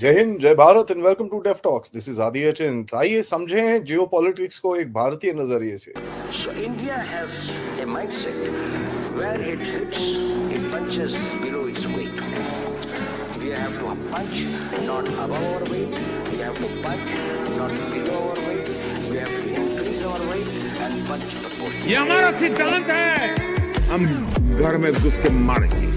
जय हिंद, जय Bharat and welcome to def talks. This is Adi Achint. आइए समझें जियोपॉलिटिक्स को एक भारतीय नजरिए से। So India has a mindset where it punches below its weight. We have to punch not above our weight. We have to punch not below our weight. We have to increase our weight and punch proportionally. ये हमारा सिद्धांत है। हम घर में घुस के मारेंगे।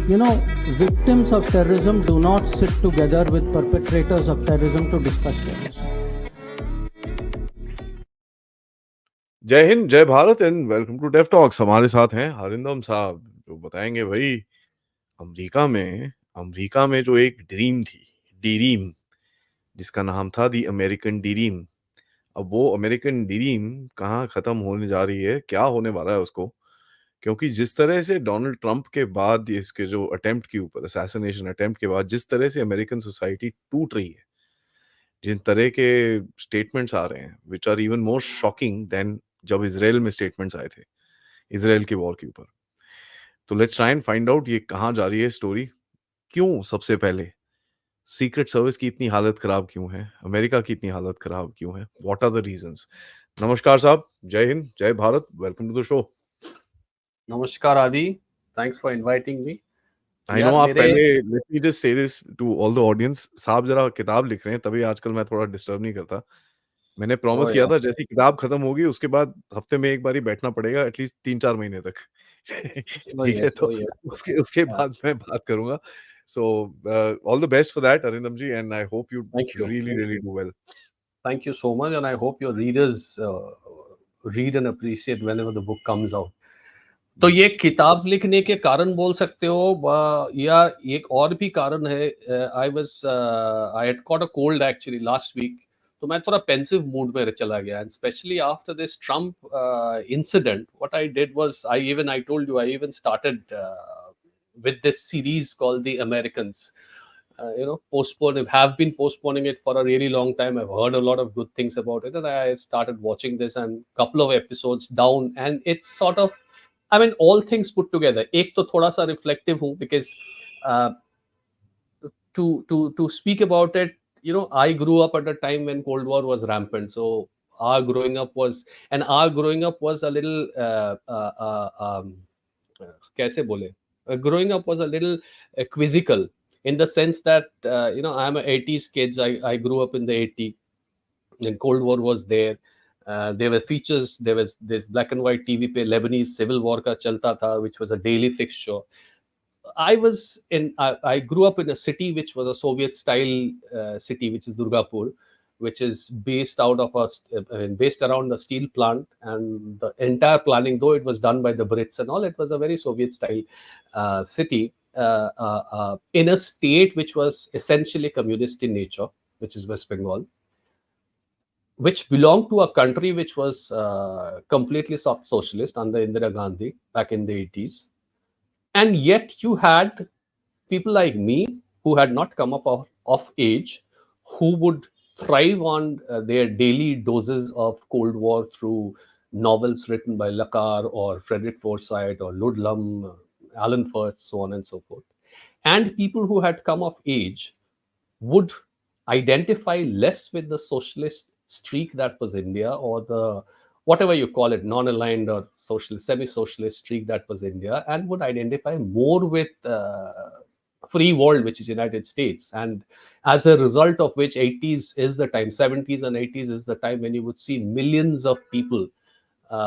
You know, victims of terrorism do not sit together with perpetrators of terrorism to discuss terrorism. जय हिंद, जय Bharat and welcome to def talks. हमारे साथ हैं अरिंदम साहब, जो बताएंगे भाई अमेरिका में जो एक ड्रीम थी, ड्रीम, जिसका नाम था दी अमेरिकन ड्रीम। अब वो अमेरिकन ड्रीम कहाँ खत्म होने जा रही है, क्या होने वाला है उसको, क्योंकि जिस तरह से डोनाल्ड ट्रंप के बाद इसके जो अटेम्प्ट के ऊपर, असैसिनेशन अटेम्प्ट के बाद जिस तरह से अमेरिकन सोसाइटी टूट रही है, जिन तरह के स्टेटमेंट्स आ रहे हैं which are even more shocking than जब इसराइल में स्टेटमेंट्स आए थे इसराइल के वॉर के ऊपर। तो let's try and find out ये कहाँ जा रही है स्टोरी। क्यों सबसे पहले सीक्रेट सर्विस की इतनी हालत खराब क्यों है, अमेरिका की इतनी हालत खराब क्यों है, व्हाट आर द रीजंस। नमस्कार साहब, जय हिंद, जय Bharat, welcome to the show. नमस्कार Adi, thanks for inviting me. I know आप पहले, let me just say this to all the audience, साहब जरा किताब लिख रहे हैं, तभी आजकल मैं थोड़ा डिस्टर्ब नहीं करता। मैंने प्रॉमिस किया था जैसी किताब खत्म होगी उसके बाद हफ्ते में एक बार ही बैठना पड़ेगा, एटलीस्ट 3-4 महीने तक। ठीक है, तो उसके बाद मैं बात करूंगा। So all the best for that Arindam ji, and I hope you really do well. Thank you so much, and I hope your readers read and appreciate whenever the book comes out. तो ये किताब लिखने के कारण बोल सकते हो, या एक और भी कारण है। I had caught a cold actually last week, तो मैं थोड़ा पेंसिव मूड में चला गया, and especially after this Trump incident what I did was I told you I even started with this series called The Americans. Have been postponing it for a really long time. I've heard a lot of good things about it, and I started watching this, and couple of episodes down, and it's sort of, I mean, all things put together. एक तो थोड़ा सा reflective हूँ because to speak about it, I grew up at a time when Cold War was rampant. So our growing up was a little कैसे बोले, growing up was a little quizzical, in the sense that I'm a 80s kids. I grew up in the 80s, and Cold War was there. There were features. There was this black and white TV pe Lebanese civil war ka chalta tha, which was a daily fixed show. I grew up in a city which was a Soviet style city, which is Durgapur, which is based around a steel plant, and the entire planning, though it was done by the Brits and all, it was a very Soviet style city. In a state which was essentially communist in nature, which is West Bengal, which belonged to a country which was completely soft socialist under Indira Gandhi back in the 80s. And yet you had people like me who had not come up of age, who would thrive on their daily doses of Cold War through novels written by Lakar or Frederick Forsyth or Ludlum, Alan First, so on and so forth. And people who had come of age would identify less with the socialist streak that was India, or the whatever you call it, non-aligned or socialist, semi-socialist streak that was India, and would identify more with free world, which is United States. And as a result of which, 80s is the time, 70s and 80s is the time when you would see millions of people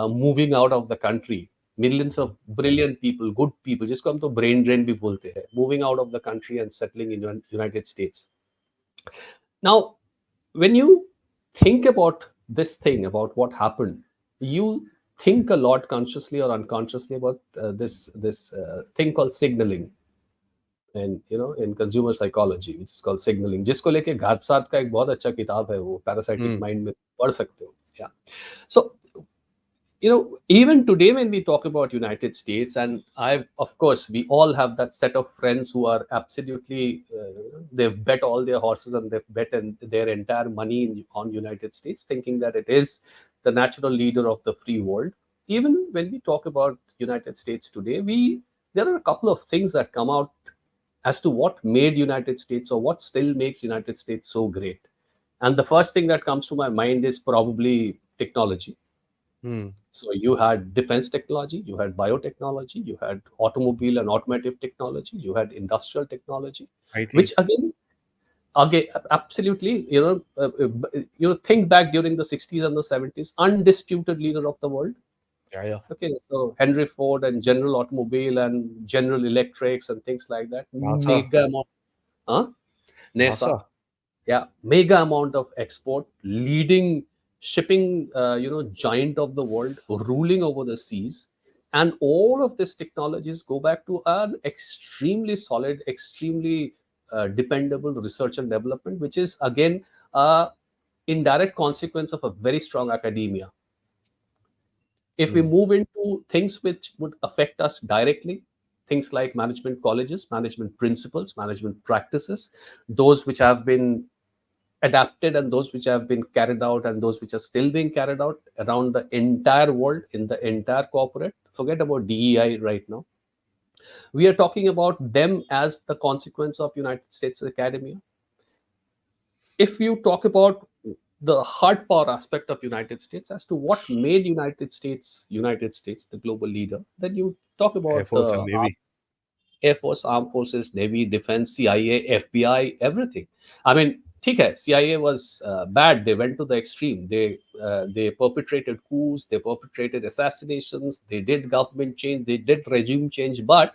moving out of the country. Millions of brilliant people, good people, जिसको हम तो brain drain भी बोलते हैं, moving out of the country and settling in United States. Now, when you think about this thing, about what happened, you think a lot, consciously or unconsciously, about this thing called signaling, and in consumer psychology, which is called signaling, जिसको लेके घातसात का एक बहुत अच्छा किताब है, वो Parasitic Mind में पढ़ सकते हो. Yeah. So even today when we talk about United States, and of course, we all have that set of friends who are absolutely, they've bet all their horses and they've bet their entire money on United States, thinking that it is the natural leader of the free world. Even when we talk about United States today, there are a couple of things that come out as to what made United States or what still makes United States so great. And the first thing that comes to my mind is probably technology. Hmm. So you had defense technology, you had biotechnology, you had automobile and automotive technology, you had industrial technology, IT. which again, absolutely, think back during the 60s and the 70s, undisputed leader of the world. Yeah, yeah. Okay, so Henry Ford and General Automobile and General Electrics and things like that, NASA. mega amount, huh? NASA, NASA. yeah, mega amount of export, leading shipping, giant of the world, ruling over the seas. And all of these technologies go back to an extremely solid, extremely dependable research and development, which is again a indirect consequence of a very strong academia. If we Hmm. move into things which would affect us directly, things like management colleges, management principles, management practices, those which have been adapted and those which have been carried out and those which are still being carried out around the entire world in the entire corporate. Forget about DEI right now. We are talking about them as the consequence of United States academia. If you talk about the hard power aspect of United States as to what made United States, the global leader, then you talk Air about Force and Navy. Air Force, Armed Forces, Navy, Defense, CIA, FBI, everything. I mean, okay, CIA was bad. They went to the extreme. They perpetrated coups, they perpetrated assassinations, they did government change, they did regime change. But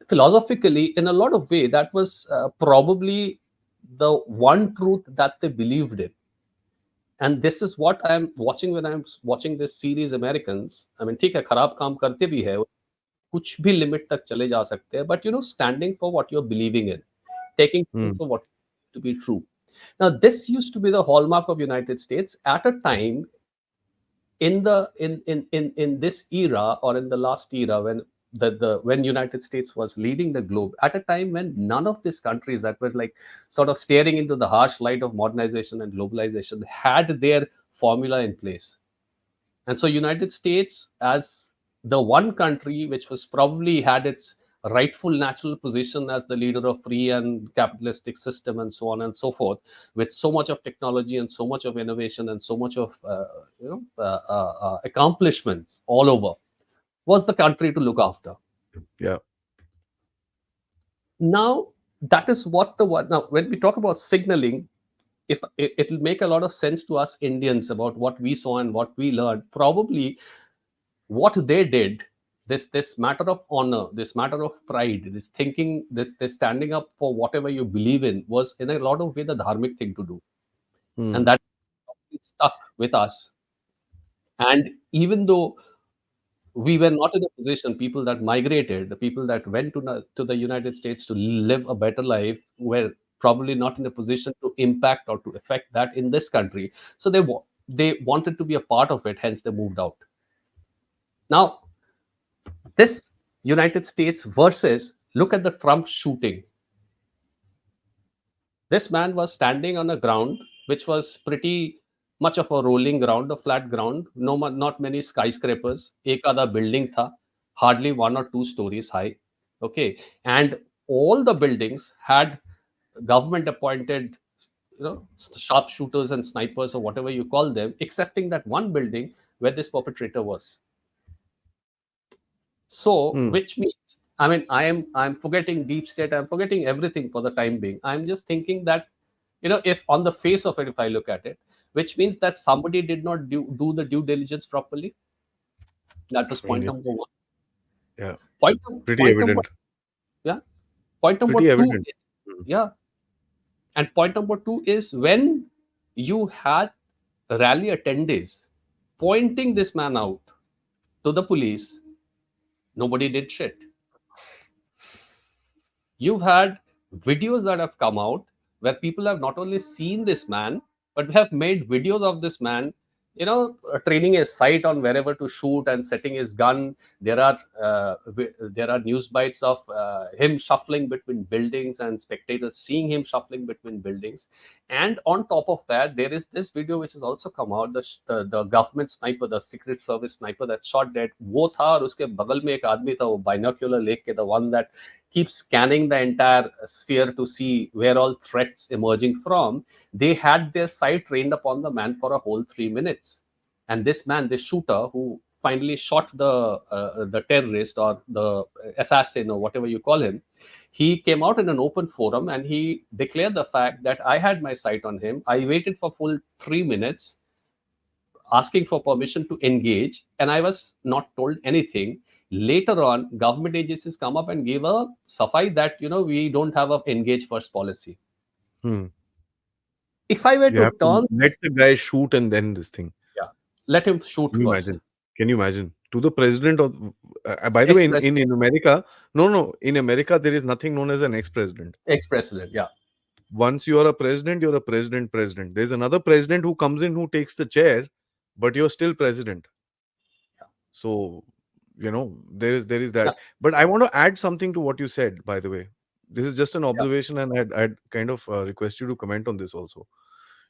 philosophically, in a lot of way, that was probably the one truth that they believed in. And this is what I'm watching when I'm watching this series Americans. I mean, ठीक है, खराब काम करते भी है, कुछ भी limit तक चले जा सकते हैं, but standing for what you're believing in, taking things Hmm. for what to be true. Now this used to be the hallmark of United States at a time in the in this era, or in the last era, when when United States was leading the globe, at a time when none of these countries that were like sort of staring into the harsh light of modernization and globalization had their formula in place. And so United States, as the one country which was probably had its rightful natural position as the leader of free and capitalistic system and so on and so forth, with so much of technology and so much of innovation and so much of accomplishments all over, was the country to look after. Yeah. Now that is what the one. Now when we talk about signaling, if it will make a lot of sense to us Indians about what we saw and what we learned, probably what they did, this matter of honor, this matter of pride, this thinking, this standing up for whatever you believe in, was in a lot of way the dharmic thing to do. Hmm. And that stuck with us. And even though we were not in a position, people that migrated, the people that went to the United States to live a better life, were probably not in a position to impact or to affect that in this country. So they wanted to be a part of it, hence they moved out. Now this United States versus, look at the Trump shooting. This man was standing on a ground which was pretty much of a rolling ground, a flat ground, not many skyscrapers, एक आधा building था, hardly 1 or 2 stories high. Okay, and all the buildings had government appointed, sharpshooters and snipers or whatever you call them, excepting that one building where this perpetrator was. So, Hmm. which means, I mean, I'm forgetting deep state, I'm forgetting everything for the time being. I'm just thinking that, if on the face of it, if I look at it, which means that somebody did not do the due diligence properly. That was I mean, point number it's, one. yeah, Point, pretty point number, evident. yeah. Point number Pretty two, evident. Hmm. yeah. And point number two is when you had rally attendees pointing this man out to the police, nobody did shit. You've had videos that have come out where people have not only seen this man, but have made videos of this man training his sight on wherever to shoot and setting his gun. There are news bites of him shuffling between buildings and spectators seeing him shuffling between buildings. And on top of that, there is this video which has also come out, the government sniper, the secret service sniper that shot dead. वो था और उसके बगल में एक आदमी था, वो binocular लेके, the one that keeps scanning the entire sphere to see where all threats emerging from. They had their sight trained upon the man for a whole 3 minutes. And this man, this shooter who finally shot the terrorist or the assassin or whatever you call him, he came out in an open forum and he declared the fact that I had my sight on him. I waited for full 3 minutes asking for permission to engage, and I was not told anything. Later on, government agencies come up and give a safai that, we don't have a engage first policy. If I were You to have to turn, let the guy shoot and then this thing. let him shoot Can you first. imagine? Can you imagine? To the president of, by the way, in America, no, in America, there is nothing known as an ex-president. Ex-president, yeah. Once you are a president, you're a president. There's another president who comes in, who takes the chair, but you're still president. Yeah. So, there is that. Yeah. But I want to add something to what you said, by the way. This is just an observation, and I'd kind of request you to comment on this also.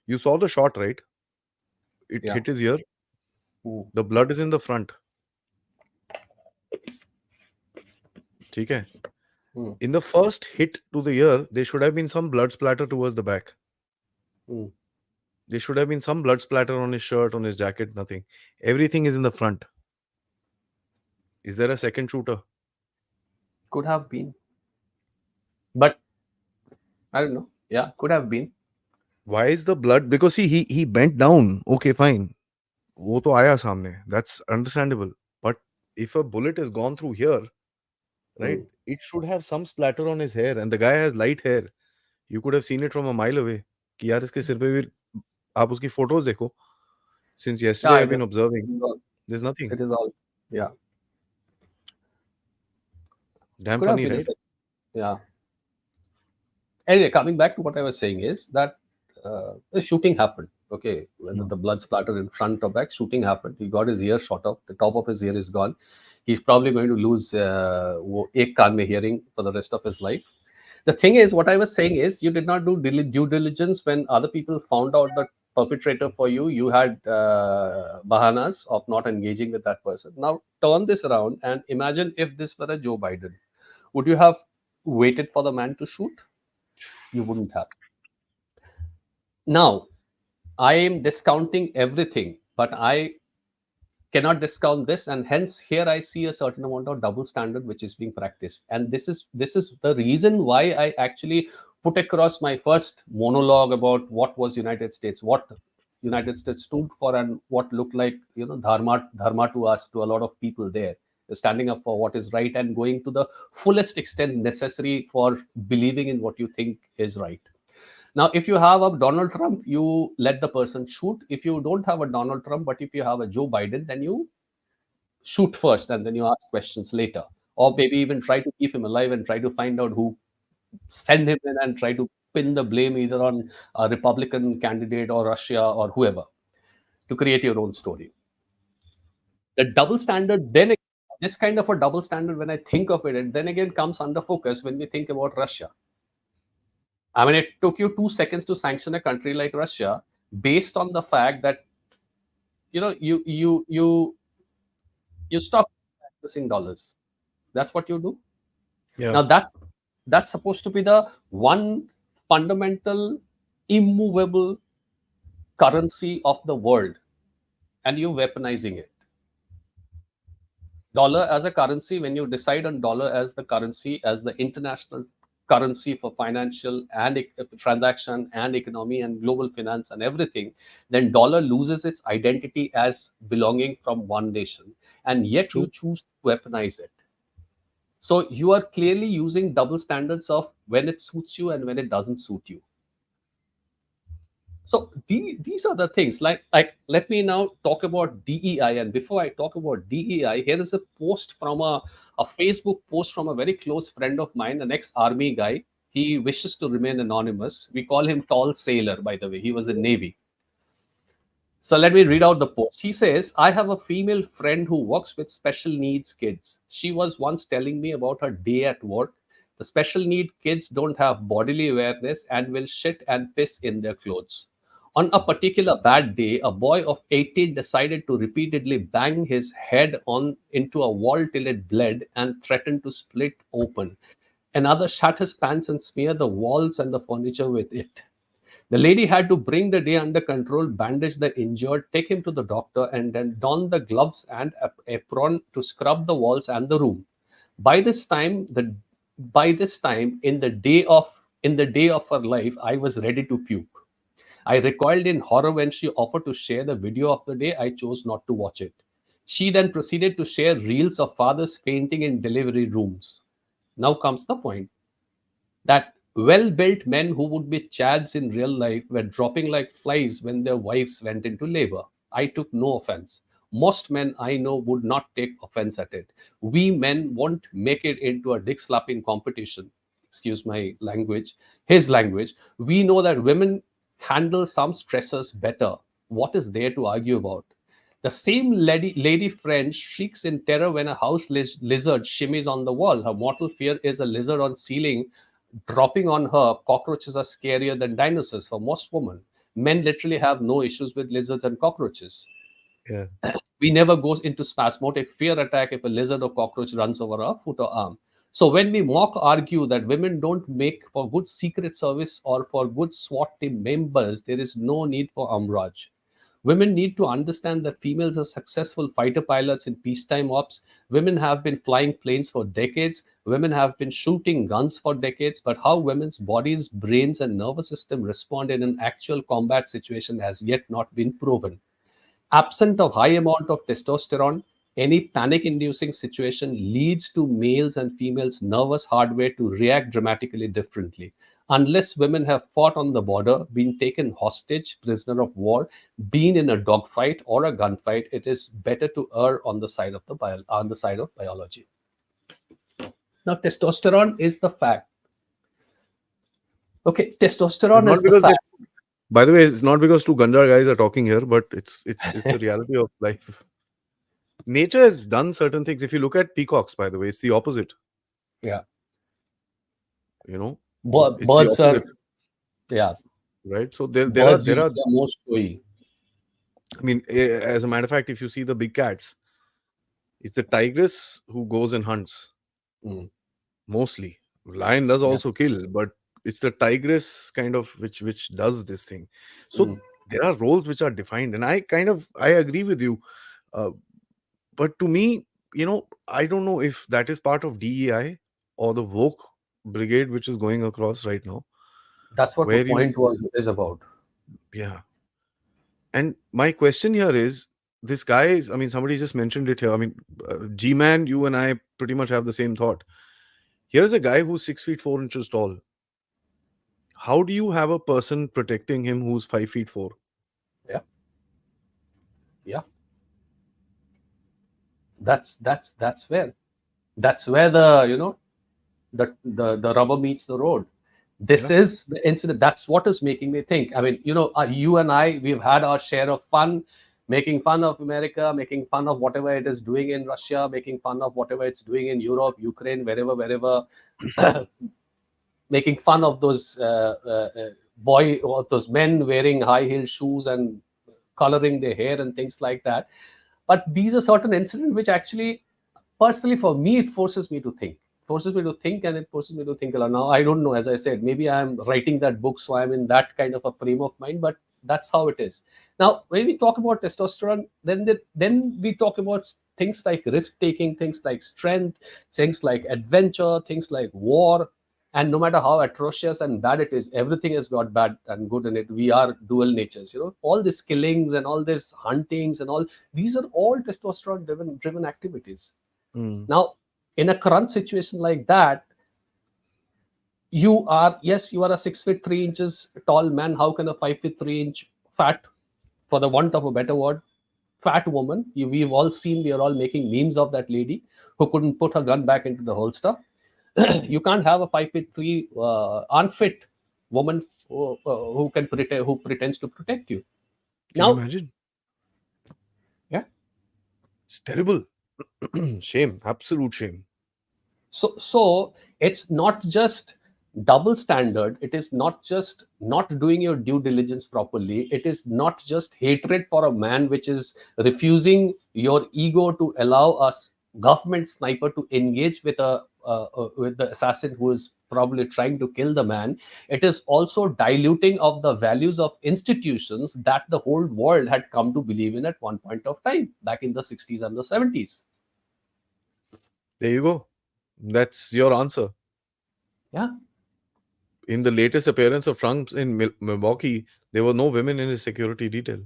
You saw the shot, right? It hit his ear. The blood is in the front. Okay. In the first hit to the ear, there should have been some blood splatter towards the back. There should have been some blood splatter on his shirt, on his jacket, nothing. Everything is in the front. Is there a second shooter? Could have been. But I don't know. Yeah, could have been. Why is the blood? Because he bent down. Okay, fine. वो तो आया सामने. That's understandable. But if a bullet has gone through here, right, it should have some splatter on his hair, and the guy has light hair. You could have seen it from a mile away. कि यार इसके सिर पे भी आप उसकी photos देखो. Since yesterday I've been observing. There's nothing. It is all, yeah. Damn Could funny, have been right? Yeah. Anyway, coming back to what I was saying is that the shooting happened. Okay, whether the blood splattered in front or back, shooting happened. He got his ear shot off. The top of his ear is gone. He's probably going to lose ek kaan mein hearing for the rest of his life. The thing is, what I was saying is, you did not do due diligence when other people found out the perpetrator for you. You had bahanas of not engaging with that person. Now turn this around and imagine if this were a Joe Biden. Would you have waited for the man to shoot? You wouldn't have. Now, I am discounting everything, but I cannot discount this, and hence here I see a certain amount of double standard which is being practiced. And this is the reason why I actually put across my first monologue about what was United States, what United States stood for, and what looked like dharma to us, to a lot of people there, standing up for what is right and going to the fullest extent necessary for believing in what you think is right. Now, if you have a Donald Trump, you let the person shoot. If you don't have a Donald Trump, but if you have a Joe Biden, then you shoot first and then you ask questions later. Or maybe even try to keep him alive and try to find out who sent him in and try to pin the blame either on a Republican candidate or Russia or whoever to create your own story. The double standard, then this kind of a double standard, when I think of it, then again comes under focus when we think about Russia. I mean, it took you 2 seconds to sanction a country like Russia based on the fact that you stop accessing dollars. That's what you do. Yeah. Now that's supposed to be the one fundamental, immovable currency of the world, and you're weaponizing it. Dollar as a currency, when you decide on dollar as the currency, as the international currency for financial and transaction and economy and global finance and everything, then dollar loses its identity as belonging from one nation, and yet you choose to weaponize it. So you are clearly using double standards of when it suits you and when it doesn't suit you. So these are the things. Like let me now talk about DEI. And before I talk about DEI, here is a post from a Facebook post from a very close friend of mine, an ex-army guy. He wishes to remain anonymous. We call him Tall Sailor, by the way. He was in Navy. So let me read out the post. He says, I have a female friend who works with special needs kids. She was once telling me about her day at work. The special need kids don't have bodily awareness and will shit and piss in their clothes. On a particular bad day, a boy of 18 decided to repeatedly bang his head on into a wall till it bled and threatened to split open. Another shat his pants and smear the walls and the furniture with it. The lady had to bring the day under control, bandage the injured, take him to the doctor, and then don the gloves and apron to scrub the walls and the room. By this time, in the day of her life, I was ready to puke. I recoiled in horror when she offered to share the video of the day. I chose not to watch it. She then proceeded to share reels of fathers fainting in delivery rooms. Now comes the point that well built men who would be chads in real life were dropping like flies when their wives went into labor. I took no offense. Most men I know would not take offense at it. We men won't make it into a dick slapping competition. Excuse my language, his language. We know that women handle some stressors better. What is there to argue about? The same lady friend shrieks in terror when a house lizard shimmies on the wall. Her mortal fear is a lizard on ceiling dropping on her. Cockroaches are scarier than dinosaurs for most women. Men literally have no issues with lizards and cockroaches. Yeah. We never go into spasmodic fear attack if a lizard or cockroach runs over our foot or arm. So when we mock argue that women don't make for good secret service or for good SWAT team members, there is no need for umbrage. Women need to understand that females are successful fighter pilots in peacetime ops. Women have been flying planes for decades. Women have been shooting guns for decades. But how women's bodies, brains, and nervous system respond in an actual combat situation has yet not been proven. Absent of high amount of testosterone, any panic inducing situation leads to males and females nervous hardware to react dramatically differently. Unless women have fought on the border, been taken hostage, prisoner of war, been in a dogfight or a gunfight, it is better to err on the side of biology. Now testosterone is the fact. Okay, testosterone Not is the because fact. by the way, it's not because two ganja guys are talking here, but it's the reality of life. Nature has done certain things. If you look at peacocks, by the way, it's the opposite. Yeah. You know, it's the Birds are, opposite, yeah, right? So there birds are. usually are more showy. I mean, as a matter of fact, if you see the big cats, it's the tigress who goes and hunts Mm. mostly. Lion does Yeah. also kill, but it's the tigress kind of which does this thing. So Mm. there are roles which are defined, and I agree with you. Uh, but to me, I don't know if that is part of DEI or the woke brigade which is going across right now, That's what the where you point is about. yeah. And my question here is, this guy is, I mean, somebody just mentioned it here. I mean, G-Man, you and I pretty much have the same thought. Here's a guy who's 6 feet 4 inches tall. How do you have a person protecting him who's 5 feet 4? Yeah, yeah. That's where the the rubber meets the road. This Yeah. is the incident. That's what is making me think. I mean, you and I, we've had our share of fun, making fun of America, making fun of whatever it is doing in Russia, making fun of whatever it's doing in Europe, Ukraine, wherever, making fun of those those men wearing high heel shoes and coloring their hair and things like that. But these are certain incidents which actually, personally for me, it forces me to think. And it forces me to think a lot. Now I don't know, as I said, maybe I'm writing that book, so I'm in that kind of a frame of mind, but that's how it is. Now when we talk about testosterone, then we talk about things like risk taking, things like strength, things like adventure, things like war. And no matter how atrocious and bad it is, everything has got bad and good in it. We are dual natures, all these killings and all these huntings and all, these are all testosterone driven activities. Mm. Now in a current situation like that, you are a 6 feet 3 inches tall man. How can a 5 feet 3 inch fat, for the want of a better word, fat woman, we are all making memes of that lady who couldn't put her gun back into the holster. You can't have a 5 feet 3 unfit woman who pretends to protect you. Can you Now imagine? It's terrible. Shame, absolute shame. So it's not just double standard. It is not just not doing your due diligence properly. It is not just hatred for a man, which is refusing your ego to allow us government sniper to engage with a with the assassin who is probably trying to kill the man. It is also diluting of the values of institutions that the whole world had come to believe in at one point of time back in the 60s and the 70s. There you go. That's your answer. Yeah. In the latest appearance of Trump in Milwaukee, there were no women in his security detail.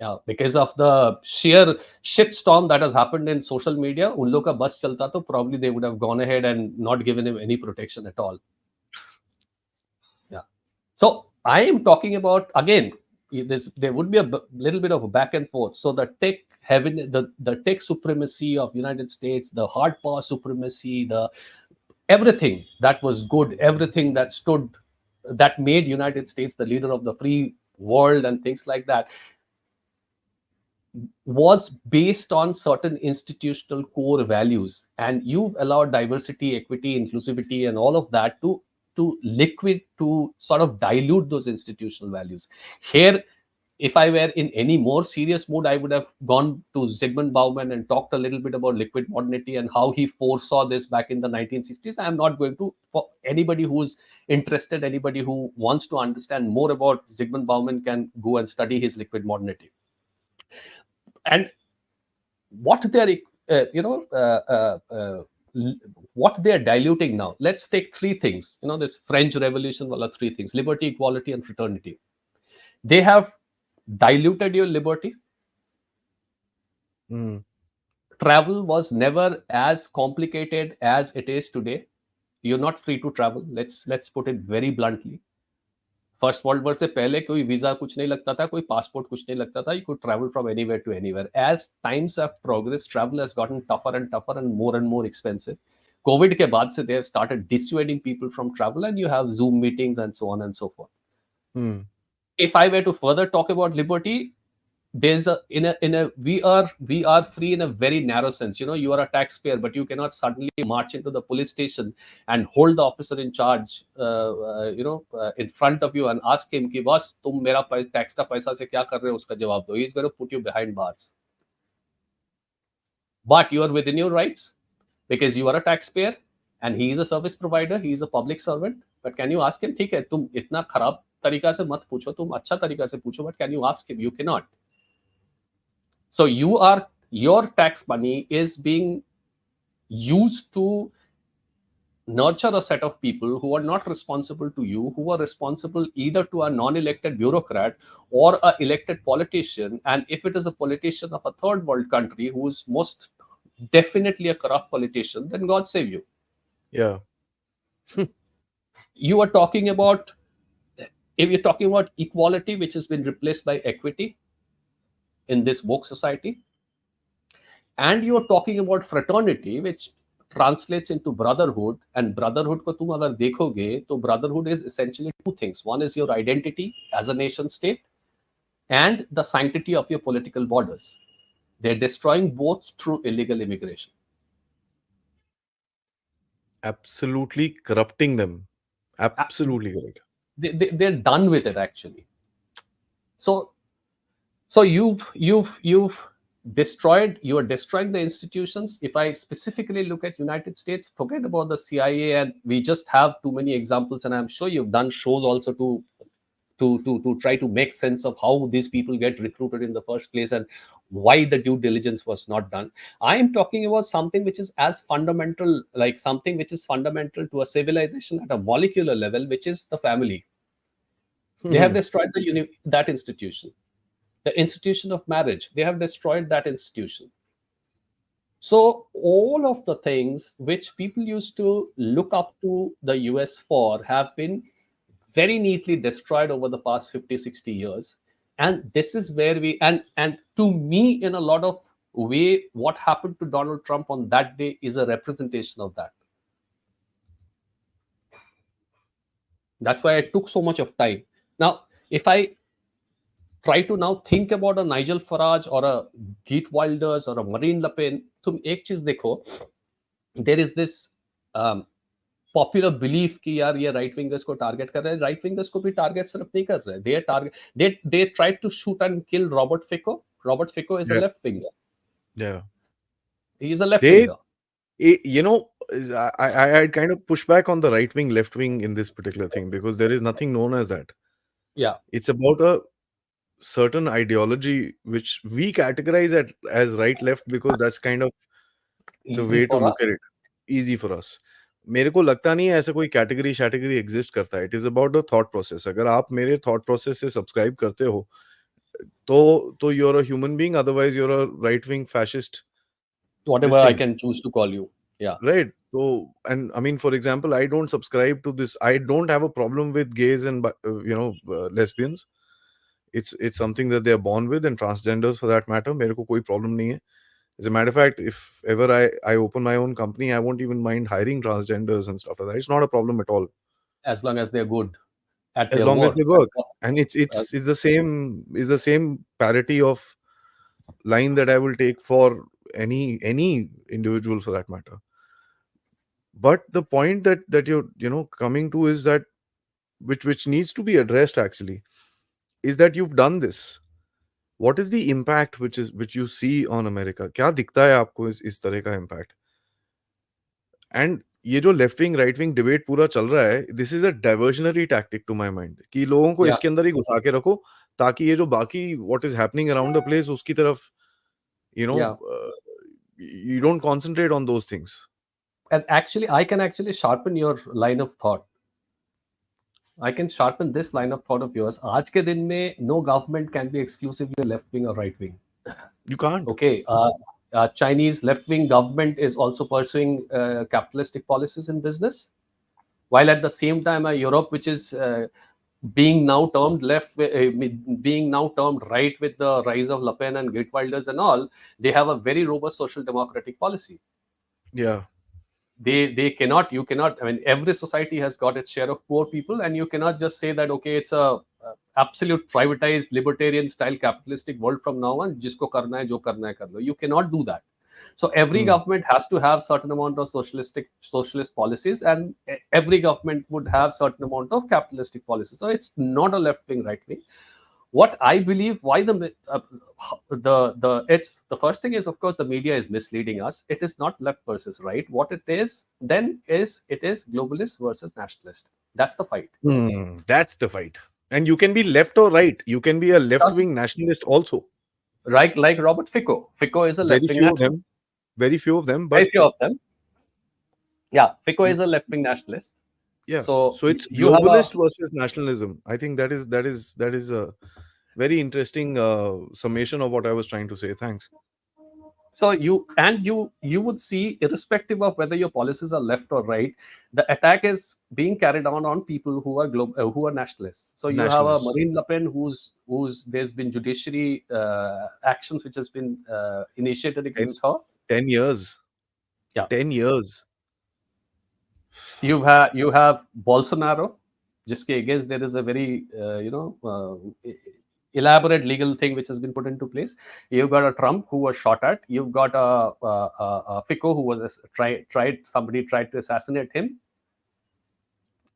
Yeah, because of the sheer shitstorm that has happened in social media, उन लोग का बस चलता तो probably they would have gone ahead and not given him any protection at all. Yeah. So I am talking about, again, there would be a little bit of a back and forth. So the tech heaven, the tech supremacy of United States, the hard power supremacy, the everything that was good, everything that stood, that made United States the leader of the free world and things like that, was based on certain institutional core values, and you've allowed diversity, equity, inclusivity, and all of that to sort of dilute those institutional values. Here, if I were in any more serious mood, I would have gone to Zygmunt Bauman and talked a little bit about liquid modernity and how he foresaw this back in the 1960s. I am not going to. For anybody who's interested, anybody who wants to understand more about Zygmunt Bauman can go and study his liquid modernity. And what they're what they're diluting now, let's take three things, this French Revolution, wala three things: liberty, equality, and fraternity. They have diluted your liberty. Travel was never as complicated as it is today. You're not free to travel. Let's put it very bluntly. First world war से पहले कोई visa कुछ नहीं लगता था, कोई passport कुछ नहीं लगता था. You could travel from anywhere to anywhere. As times have progressed, travel has gotten tougher and more expensive. COVID के बाद से they have started dissuading people from travel, and you have Zoom meetings and so on and so forth. If I were to further talk about liberty, there's we are free in a very narrow sense. You are a taxpayer, but you cannot suddenly march into the police station and hold the officer in charge in front of you and ask him ki boss tum mera tax ka paisa se kya kar rahe ho, uska jawab do. He's going to put you behind bars. But you are within your rights because you are a taxpayer and he is a service provider, he is a public servant. But can you ask him, ठीक है तुम इतना खराब तरीका से मत पूछो, तुम अच्छा तरीका से पूछो, but can you ask him? You cannot. So your tax money is being used to nurture a set of people who are not responsible to you, who are responsible either to a non-elected bureaucrat or an elected politician. And if it is a politician of a third world country who is most definitely a corrupt politician, then God save you. Yeah. You are talking about, if you're talking about equality, which has been replaced by equity in this woke society, and you're talking about fraternity, which translates into brotherhood, and brotherhood ko tum agar dekhoge, to brotherhood is essentially two things. One is your identity as a nation state and the sanctity of your political borders. They're destroying both through illegal immigration. Absolutely corrupting them. Absolutely correct. They're done with it, actually. So you're destroying the institutions. If I specifically look at United States, forget about the CIA, and we just have too many examples, and I'm sure you've done shows also to try to make sense of how these people get recruited in the first place and why the due diligence was not done. I am talking about something which is as fundamental, like something which is fundamental to a civilization at a molecular level, which is the family. They have destroyed that institution. The institution of marriage, they have destroyed that institution. So all of the things which people used to look up to the US for have been very neatly destroyed over the past 50, 60 years. And this is where and to me, in a lot of way, what happened to Donald Trump on that day is a representation of that. That's why I took so much of time. Now, if I try to now think about a Nigel Farage or a Geert Wilders or a Marine Le Pen, तुम एक चीज देखो, there is this popular belief कि यार ये right wingers को target कर रहे हैं. राइट विंगर्स को भी टारगेट सिर्फ नहीं कर रहे, they target they tried to shoot and kill Robert Fico. Robert Fico is a left winger. Yeah. He is a left They, winger. you know, I kind of push back on the right wing, left wing in this particular thing, because there is nothing known as that. Yeah, It's about a certain ideology which we categorize as right left because that's kind of the easy way to for look us. at it. Easy for us. मेरे को लगता नहीं है ऐसा कोई category exist करता है. It is about the thought process. अगर आप मेरे थॉट प्रोसेस से सब्सक्राइब करते हो तो you are a human being, otherwise you are a right wing fascist. Whatever This I thing, can choose to call you. Yeah, right? So, and I mean, for example, I don't subscribe to this. I don't have a problem with gays and lesbians. It's something that they are born with, and transgenders for that matter. मेरे को कोई problem नहीं है. As a matter of fact, if ever I open my own company, I won't even mind hiring transgenders and stuff like that. It's not a problem at all, as long as they're good at as their long as work. they work. And Uh, it's the same parity of line that I will take for any individual for that matter. But the point that you're coming to is that which needs to be addressed actually is that you've done this. What is the impact which you see on America? क्या दिखता है आपको इस तरह का impact? And ये जो left wing right wing debate पूरा चल रहा है, this is a diversionary tactic to my mind, कि लोगों को Yeah. इसके अंदर ही घुसा के रखो ताकि ये जो बाकी what is happening around the place उसकी तरफ Yeah. you don't concentrate on those things. And actually, I can actually sharpen your line of thought. I can sharpen this line of thought of yours. आज के दिन में no government can be exclusively left wing or right wing. You can't. Okay. Chinese left-wing government is also pursuing capitalistic policies in business, while at the same time, Europe, which is being now termed left, being now termed right with the rise of Le Pen and Geert Wilders and all, they have a very robust social democratic policy. Yeah. They cannot, you cannot, I mean, every society has got its share of poor people, and you cannot just say that, okay, it's a absolute privatized libertarian style capitalistic world from now on, jisko karna hai, jo karna hai kar lo. You cannot do that. So every government has to have certain amount of socialist policies, and every government would have certain amount of capitalistic policies. So it's not a left wing, right wing. What I believe, why it's the first thing is, of course, the media is misleading us. It is not left versus right. What it is then is, it is globalist versus nationalist. That's the fight. That's the fight. And you can be left or right. You can be a left-wing nationalist also. Right, like Robert Fico. Fico is a left-wing nationalist. Very few of them. But very few of them. Yeah, Fico is a left-wing nationalist. Yeah. So it's globalist versus nationalism. I think that is a very interesting summation of what I was trying to say. Thanks. So you would see, irrespective of whether your policies are left or right, the attack is being carried on people who are who are nationalists. So you have a Marine Le Pen who's there's been judiciary actions which has been initiated against her. 10 years. Yeah. 10 years. You have Bolsonaro, jiske against there is a very elaborate legal thing which has been put into place. You've got a Trump who was shot at. You've got a Fico who was somebody tried to assassinate him.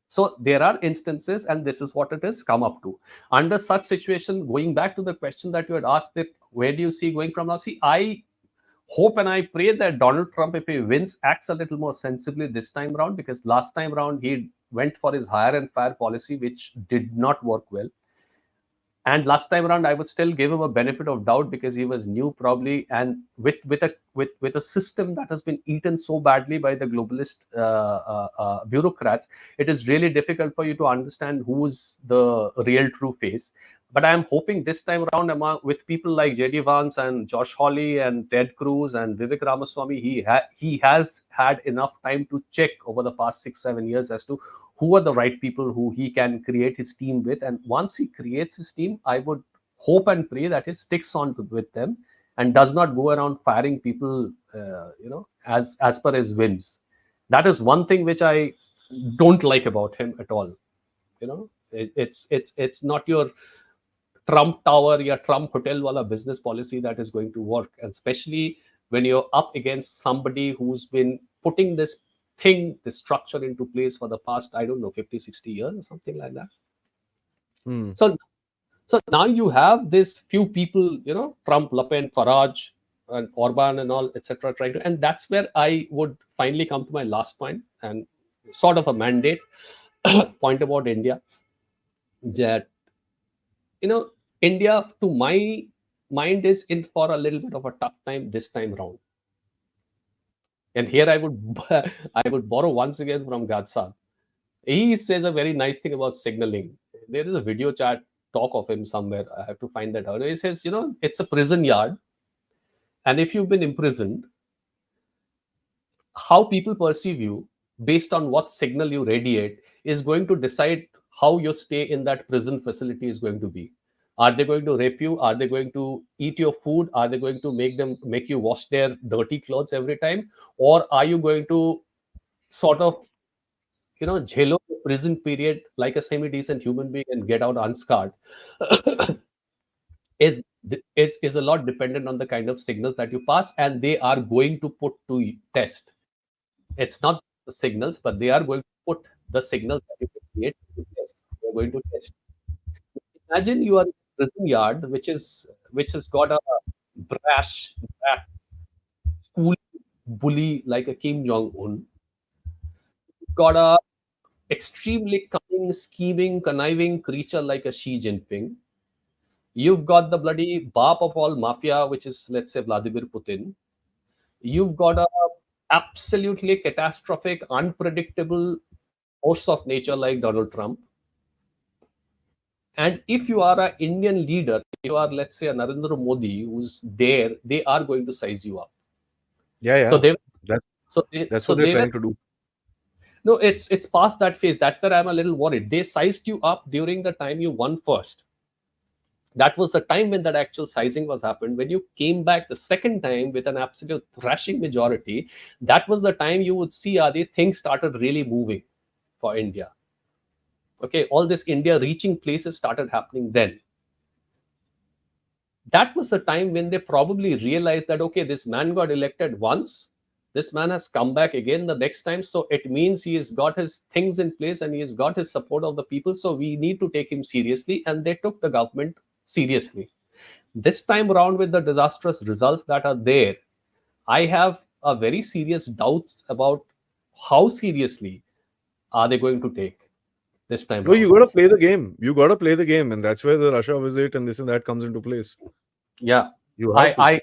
So there are instances, and this is what it has come up to. Under such situation, going back to the question that you had asked, that where do you see going from now? See, I hope and I pray that Donald Trump, if he wins, acts a little more sensibly this time around, because last time around he went for his hire and fire policy, which did not work well. And last time around, I would still give him a benefit of doubt because he was new, probably, and with a system that has been eaten so badly by the globalist bureaucrats, it is really difficult for you to understand who's the real true face. But I am hoping this time around, with people like J.D. Vance and Josh Hawley and Ted Cruz and Vivek Ramaswamy, he has had enough time to check over the past 6-7 years as to who are the right people who he can create his team with. And once he creates his team, I would hope and pray that he sticks on with them and does not go around firing people, as per his whims. That is one thing which I don't like about him at all. It's not your Trump Tower या Trump Hotel वाला business policy that is going to work, and especially when you're up against somebody who's been putting this thing, this structure into place for the past, I don't know, 50, 60 years or something like that. Hmm. So now you have this few people, Trump, Le Pen, Farage, and Orban and all, etc., trying to, and that's where I would finally come to my last point and sort of a mandate point about India, that India, to my mind, is in for a little bit of a tough time this time round. And here I would I would borrow once again from Gadsa. He says a very nice thing about signaling. There is a video chat talk of him somewhere. I have to find that out. He says, it's a prison yard, and if you've been imprisoned, how people perceive you based on what signal you radiate is going to decide how your stay in that prison facility is going to be. Are they going to rape you? Are they going to eat your food? Are they going to make you wash their dirty clothes every time? Or are you going to sort of jhelo the prison period like a semi-decent human being and get out unscarred? is is a lot dependent on the kind of signals that you pass, and they are going to put to test. It's not the signals, but they are going to put the signals that you create to test. They're going to test. Imagine you are in a prison yard, which has got a brash school bully like a Kim Jong Un, got a extremely cunning, scheming, conniving creature like a Xi Jinping. You've got the bloody bap of all mafia, which is, let's say, Vladimir Putin. You've got a absolutely catastrophic, unpredictable force of nature like Donald Trump. And if you are an Indian leader, you are, let's say, a Narendra Modi who's there, they are going to size you up. Yeah. So they, That, so they, that's so what they're they trying were, to do. no, it's past that phase. That's where I'm a little worried. They sized you up during the time you won first. That was the time when that actual sizing was happened. When you came back the second time with an absolute thrashing majority, that was the time you would see, Adi, things started really moving for India. Okay, all this India reaching places started happening then. That was the time when they probably realized that, okay, this man got elected once, this man has come back again the next time, so it means he has got his things in place and he has got his support of the people, so we need to take him seriously, and they took the government seriously. This time around, with the disastrous results that are there, I have a very serious doubts about how seriously are they going to take this time No, around. you got to play the game. You got to play the game, and that's where the Russia visit and this and that comes into place. Yeah, You have to.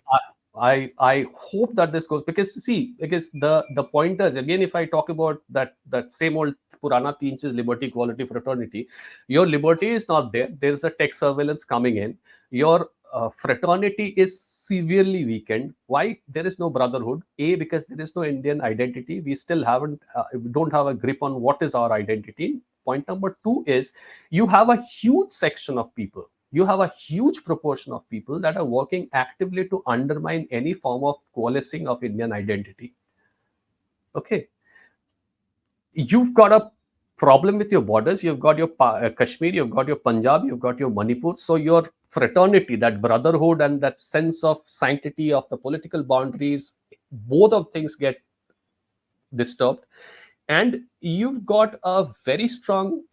I hope that this goes, because see, because the pointers again, if I talk about that same old Purana Teenches liberty, equality, fraternity, your liberty is not there. There is a tech surveillance coming in. Your fraternity is severely weakened. Why? There is no brotherhood. A, because there is no Indian identity. We still we don't have a grip on what is our identity. Point number two is, you have a huge section of people, you have a huge proportion of people that are working actively to undermine any form of coalescing of Indian identity. Okay, you've got a problem with your borders. You've got your Kashmir, you've got your Punjab, you've got your Manipur. So your fraternity, that brotherhood and that sense of sanctity of the political boundaries, both of things get disturbed. And you've got a very strong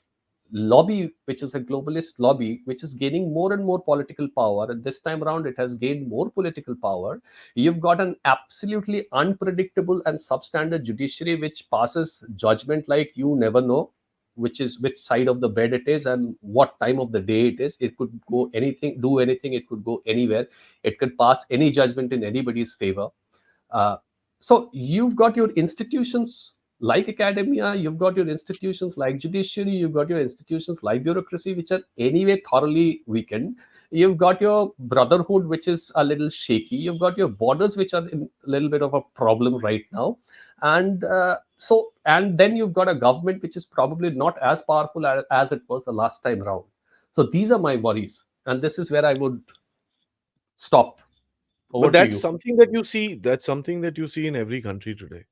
lobby, which is a globalist lobby, which is gaining more and more political power. And this time around, it has gained more political power. You've got an absolutely unpredictable and substandard judiciary, which passes judgment like you never know, which side of the bed it is and what time of the day it is. It could go anything, do anything. It could go anywhere. It could pass any judgment in anybody's favor. So you've got your institutions like academia, you've got your institutions like judiciary, you've got your institutions like bureaucracy, which are anyway thoroughly weakened. You've got your brotherhood, which is a little shaky. You've got your borders, which are in a little bit of a problem right now. And and then you've got a government which is probably not as powerful as it was the last time around. So these are my worries. And this is where I would stop. Over But to that's you. something that you see. That's something that you see in every country today.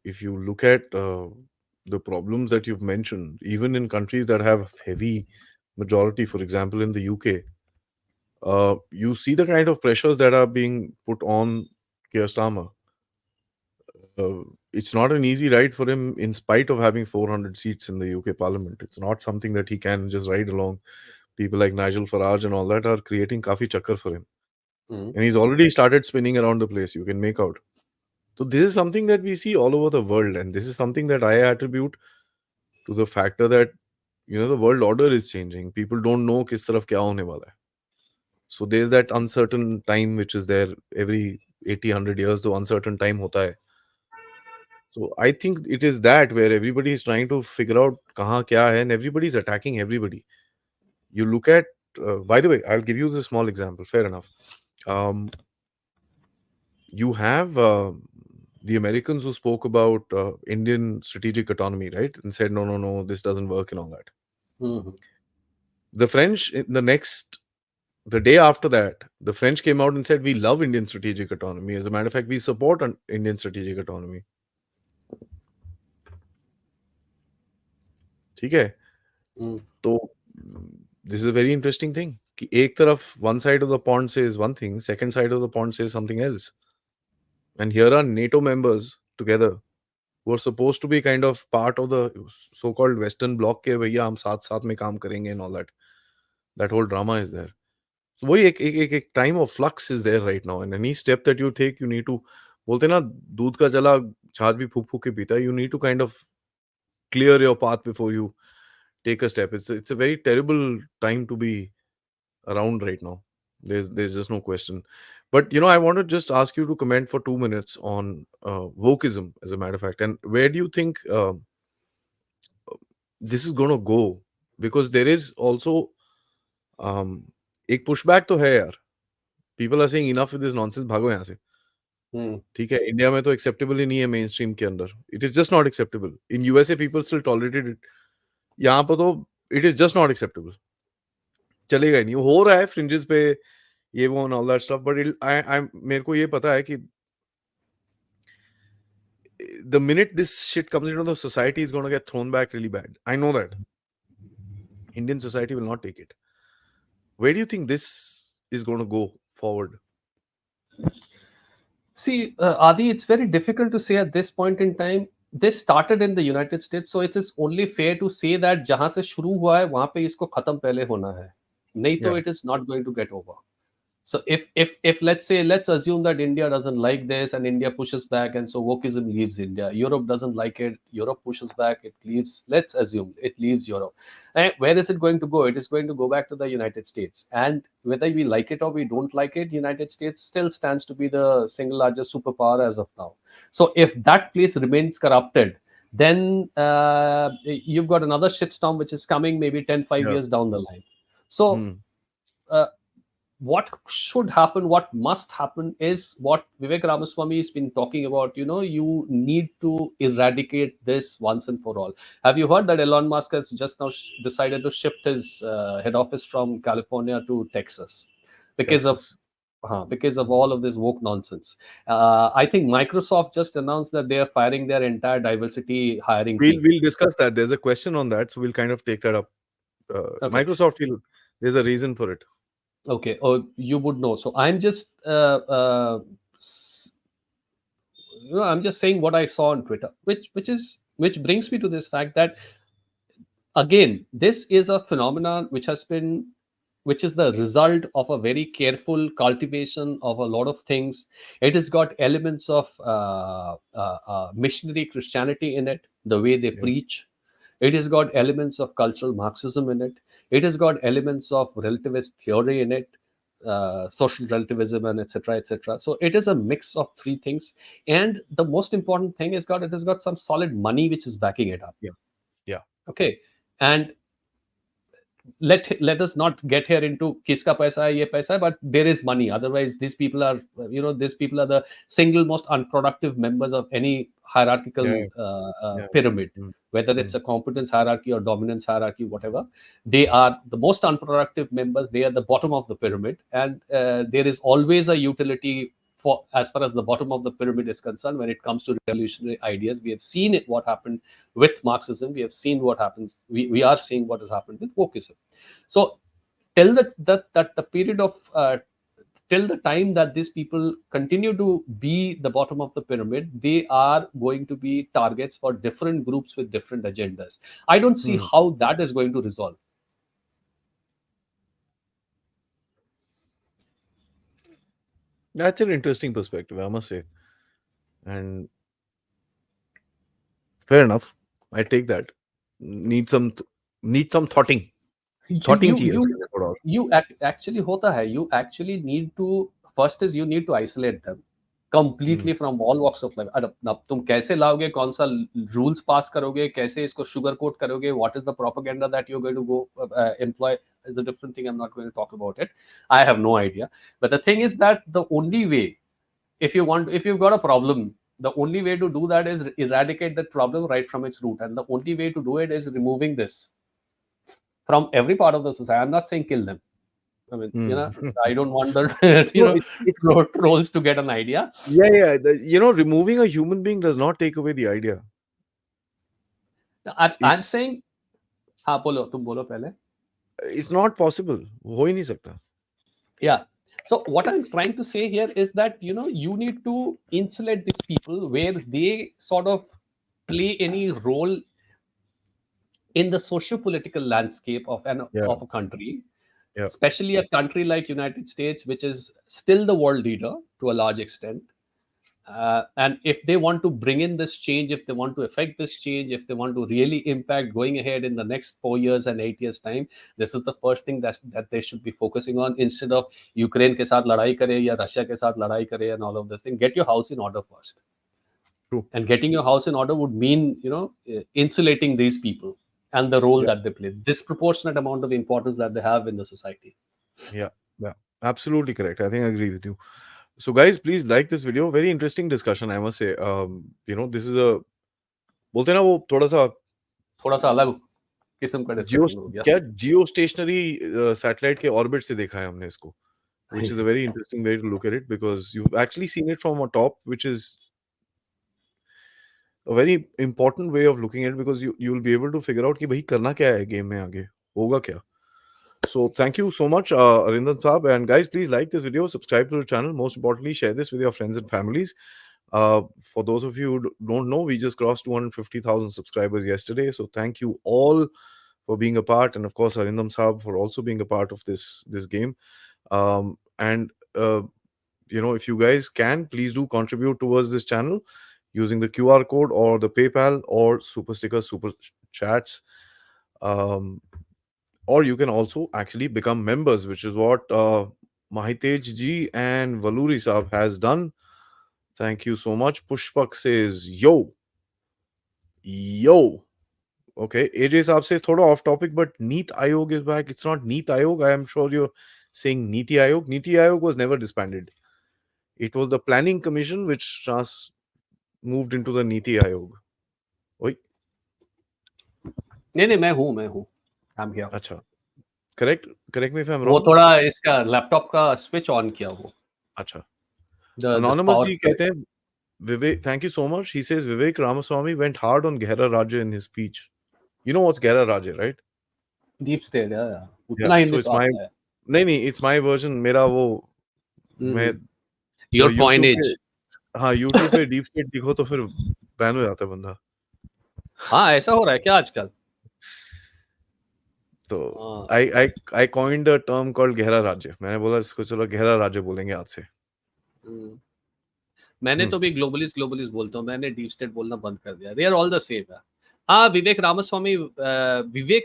If you look at the problems that you've mentioned, even in countries that have heavy majority, for example, in the UK, you see the kind of pressures that are being put on Keir Starmer. It's not an easy ride for him, in spite of having 400 seats in the UK Parliament. It's not something that he can just ride along. People like Nigel Farage and all that are creating kafi chakkar for him. And he's already started spinning around the place, you can make out. So this is something that we see all over the world, and this is something that I attribute to the factor that, the world order is changing. People don't know kis taraf kya hone wala hai. So there's that uncertain time which is there every 80, 100 years, the uncertain time hota hai. So I think it is that where everybody is trying to figure out kahan kya hai, and everybody is attacking everybody. You look at, by the way, I'll give you this small example. Fair enough. You have the Americans who spoke about Indian strategic autonomy, right? And said, no, no, no, this doesn't work and all that. The French, the day after that, the French came out and said, we love Indian strategic autonomy. As a matter of fact, we support Indian strategic autonomy. ठीक है? So this is a very interesting thing. कि एक तरफ, one side of the pond says one thing, second side of the pond says something else. And here are NATO members together who are supposed to be kind of part of the so-called Western bloc के भैया हम साथ साथ में काम करेंगे and all that. That whole drama is there. So वही एक time of flux is there right now, and any step that you take, you need to, बोलते ना दूध का जला छाछ भी फूक फूक के पीता है, you need to kind of clear your path before you take a step. It's a very terrible time to be around right now. There's just no question. But I want to just ask you to comment for 2 minutes on wokeism, as a matter of fact, and where do you think this is going to go? Because there is also एक pushback तो है यार. People are saying enough with this nonsense, भागो यहाँ से. ठीक है, India में तो एक्सेप्टेबल ही नहीं है मेन स्ट्रीम के अंदर. It is just not acceptable. In USA people still tolerated it. यहाँ पर तो it is just not acceptable. चलेगा ही नहीं. हो रहा है फ्रिंजेस पे ये वो and all that stuff, but I मेरे को ये पता है कि the minute this shit comes into the society is going to get thrown back really bad. I know that. Indian society will not take it. Where do you think this is going to go forward? See, Adi, it's very difficult to say at this point in time. This started in the United States, so it is only fair to say that जहां से शुरू हुआ है वहां पे इसको खत्म पहले होना है. नहीं तो it is not going to get over. So if let's assume that India doesn't like this and India pushes back, and so wokeism leaves India. Europe doesn't like it. Europe pushes back. It leaves. Let's assume it leaves Europe. And where is it going to go? It is going to go back to the United States. And whether we like it or we don't like it, United States still stands to be the single largest superpower as of now. So if that place remains corrupted, then you've got another shitstorm which is coming maybe 5 years down the line. So what should happen, what must happen is what Vivek Ramaswamy has been talking about. You need to eradicate this once and for all. Have you heard that Elon Musk has just now decided to shift his head office from California to Texas because of all of this woke nonsense? I think Microsoft just announced that they are firing their entire diversity hiring team. We'll discuss that. There's a question on that, so we'll kind of take that up. Okay. Microsoft, there's a reason for it. Okay, you would know. So I'm just I'm just saying what I saw on Twitter, which brings me to this fact that, again, this is a phenomenon which is the result of a very careful cultivation of a lot of things. It has got elements of missionary Christianity in it, the way they preach. It has got elements of cultural Marxism in it. It has got elements of relativist theory in it, social relativism, and etc., etc. So it is a mix of three things. And the most important thing is it has got some solid money which is backing it up. Yeah. Okay. And let us not get here into kiska paisa hai, ye paisa hai, but there is money. Otherwise, these people are the single most unproductive members of any hierarchical pyramid, whether it's a competence hierarchy or dominance hierarchy, whatever. They are the most unproductive members. They are the bottom of the pyramid, and there is always a utility as far as the bottom of the pyramid is concerned, when it comes to revolutionary ideas. We have seen it, what happened with Marxism. We have seen what happens. We are seeing what has happened with wokeism. So till that the period of till the time that these people continue to be the bottom of the pyramid, they are going to be targets for different groups with different agendas. I don't see how that is going to resolve. That's an interesting perspective, I must say. And fair enough. I take that. Need some thoughting. Thoughting चाहिए उसके लिए थोड़ा और. Actually hota hai, you actually need to, first is you need to isolate them completely from all walks of life. अब तुम कैसे लाओगे, कौन सा rules pass करोगे, कैसे इसको sugar coat करोगे, what is the propaganda that you're going to go employ is a different thing. I'm not going to talk about it. I have no idea. But the thing is that the only way, if you've got a problem, the only way to do that is eradicate that problem right from its root. And the only way to do it is removing this from every part of the society. I'm not saying kill them. I mean, I don't want the trolls to get an idea. Yeah. Removing a human being does not take away the idea. I'm saying, हाँ बोलो, तुम बोलो पहले. It's not possible. हो ही नहीं सकता. Yeah. So what I'm trying to say here is that, you need to insulate these people where they sort of play any role in the socio-political landscape of a country, especially a country like United States, which is still the world leader to a large extent. And if they want to bring in this change, if they want to affect this change, if they want to really impact going ahead in the next 4 years and 8 years time, this is the first thing that they should be focusing on, instead of Ukraine ke saath ladai kare ya Russia ke saath ladai kare and all of this thing. Get your house in order first. True. And getting your house in order would mean, insulating these people and the role that they play, disproportionate amount of importance that they have in the society. Yeah, absolutely correct. I think I agree with you. So guys, please like this video. Very interesting discussion, I must say. This is a, बोलते हैं ना वो थोड़ा सा अलग किस्म का discussion हो गया. क्या geostationary satellite के orbit से देखा है हमने इसको, which is a very interesting way to look at it, because you've actually seen it from a top, which is a very important way of looking at it, because you'll be able to figure out कि भाई करना क्या है game में आगे, होगा क्या. So thank you so much, Arindam Saab. And guys, please like this video, subscribe to the channel. Most importantly, share this with your friends and families. For those of you who don't know, we just crossed 250,000 subscribers yesterday. So thank you all for being a part. And of course, Arindam Saab for also being a part of this game. If you guys can, please do contribute towards this channel using the QR code or the PayPal or super stickers, super chats. Or you can also actually become members, which is what Mahitej ji and Valuri Saab has done. Thank you so much. Pushpak says, yo. Okay, AJ Saab says, thoda off topic, but Neet Ayog is back. It's not Neet Ayog. I am sure you're saying Niti Ayog. Niti Ayog was never disbanded. It was the Planning Commission which moved into the Niti Ayog. Oi. नहीं, मैं हूँ. I'm here. अच्छा. Correct me if I'm wrong. वो थोड़ा इसका laptop का switch on किया वो. अच्छा. Anonymous ji कहते हैं, Vivek, thank you so much. He says Vivek Ramaswamy went hard on Gehra Rajya in his speech. You know what's Gehra Rajya, right? Deep state, yeah. So it's my it's my version. मेरा वो your coinage. हाँ, YouTube पे deep state दिखो तो फिर ban हो जाता है बंदा. हाँ, ऐसा हो रहा है क्या आजकल? तो I coined a term called Gehra Rajya. मैंने बोला इसको चलो Gehra Rajya बोलेंगे आज से. मैंने तो भी ग्लोबलिस्ट बोलता हूँ. मैंने डीप स्टेट बोलना बंद कर दिया. They are all the same. हाँ, Vivek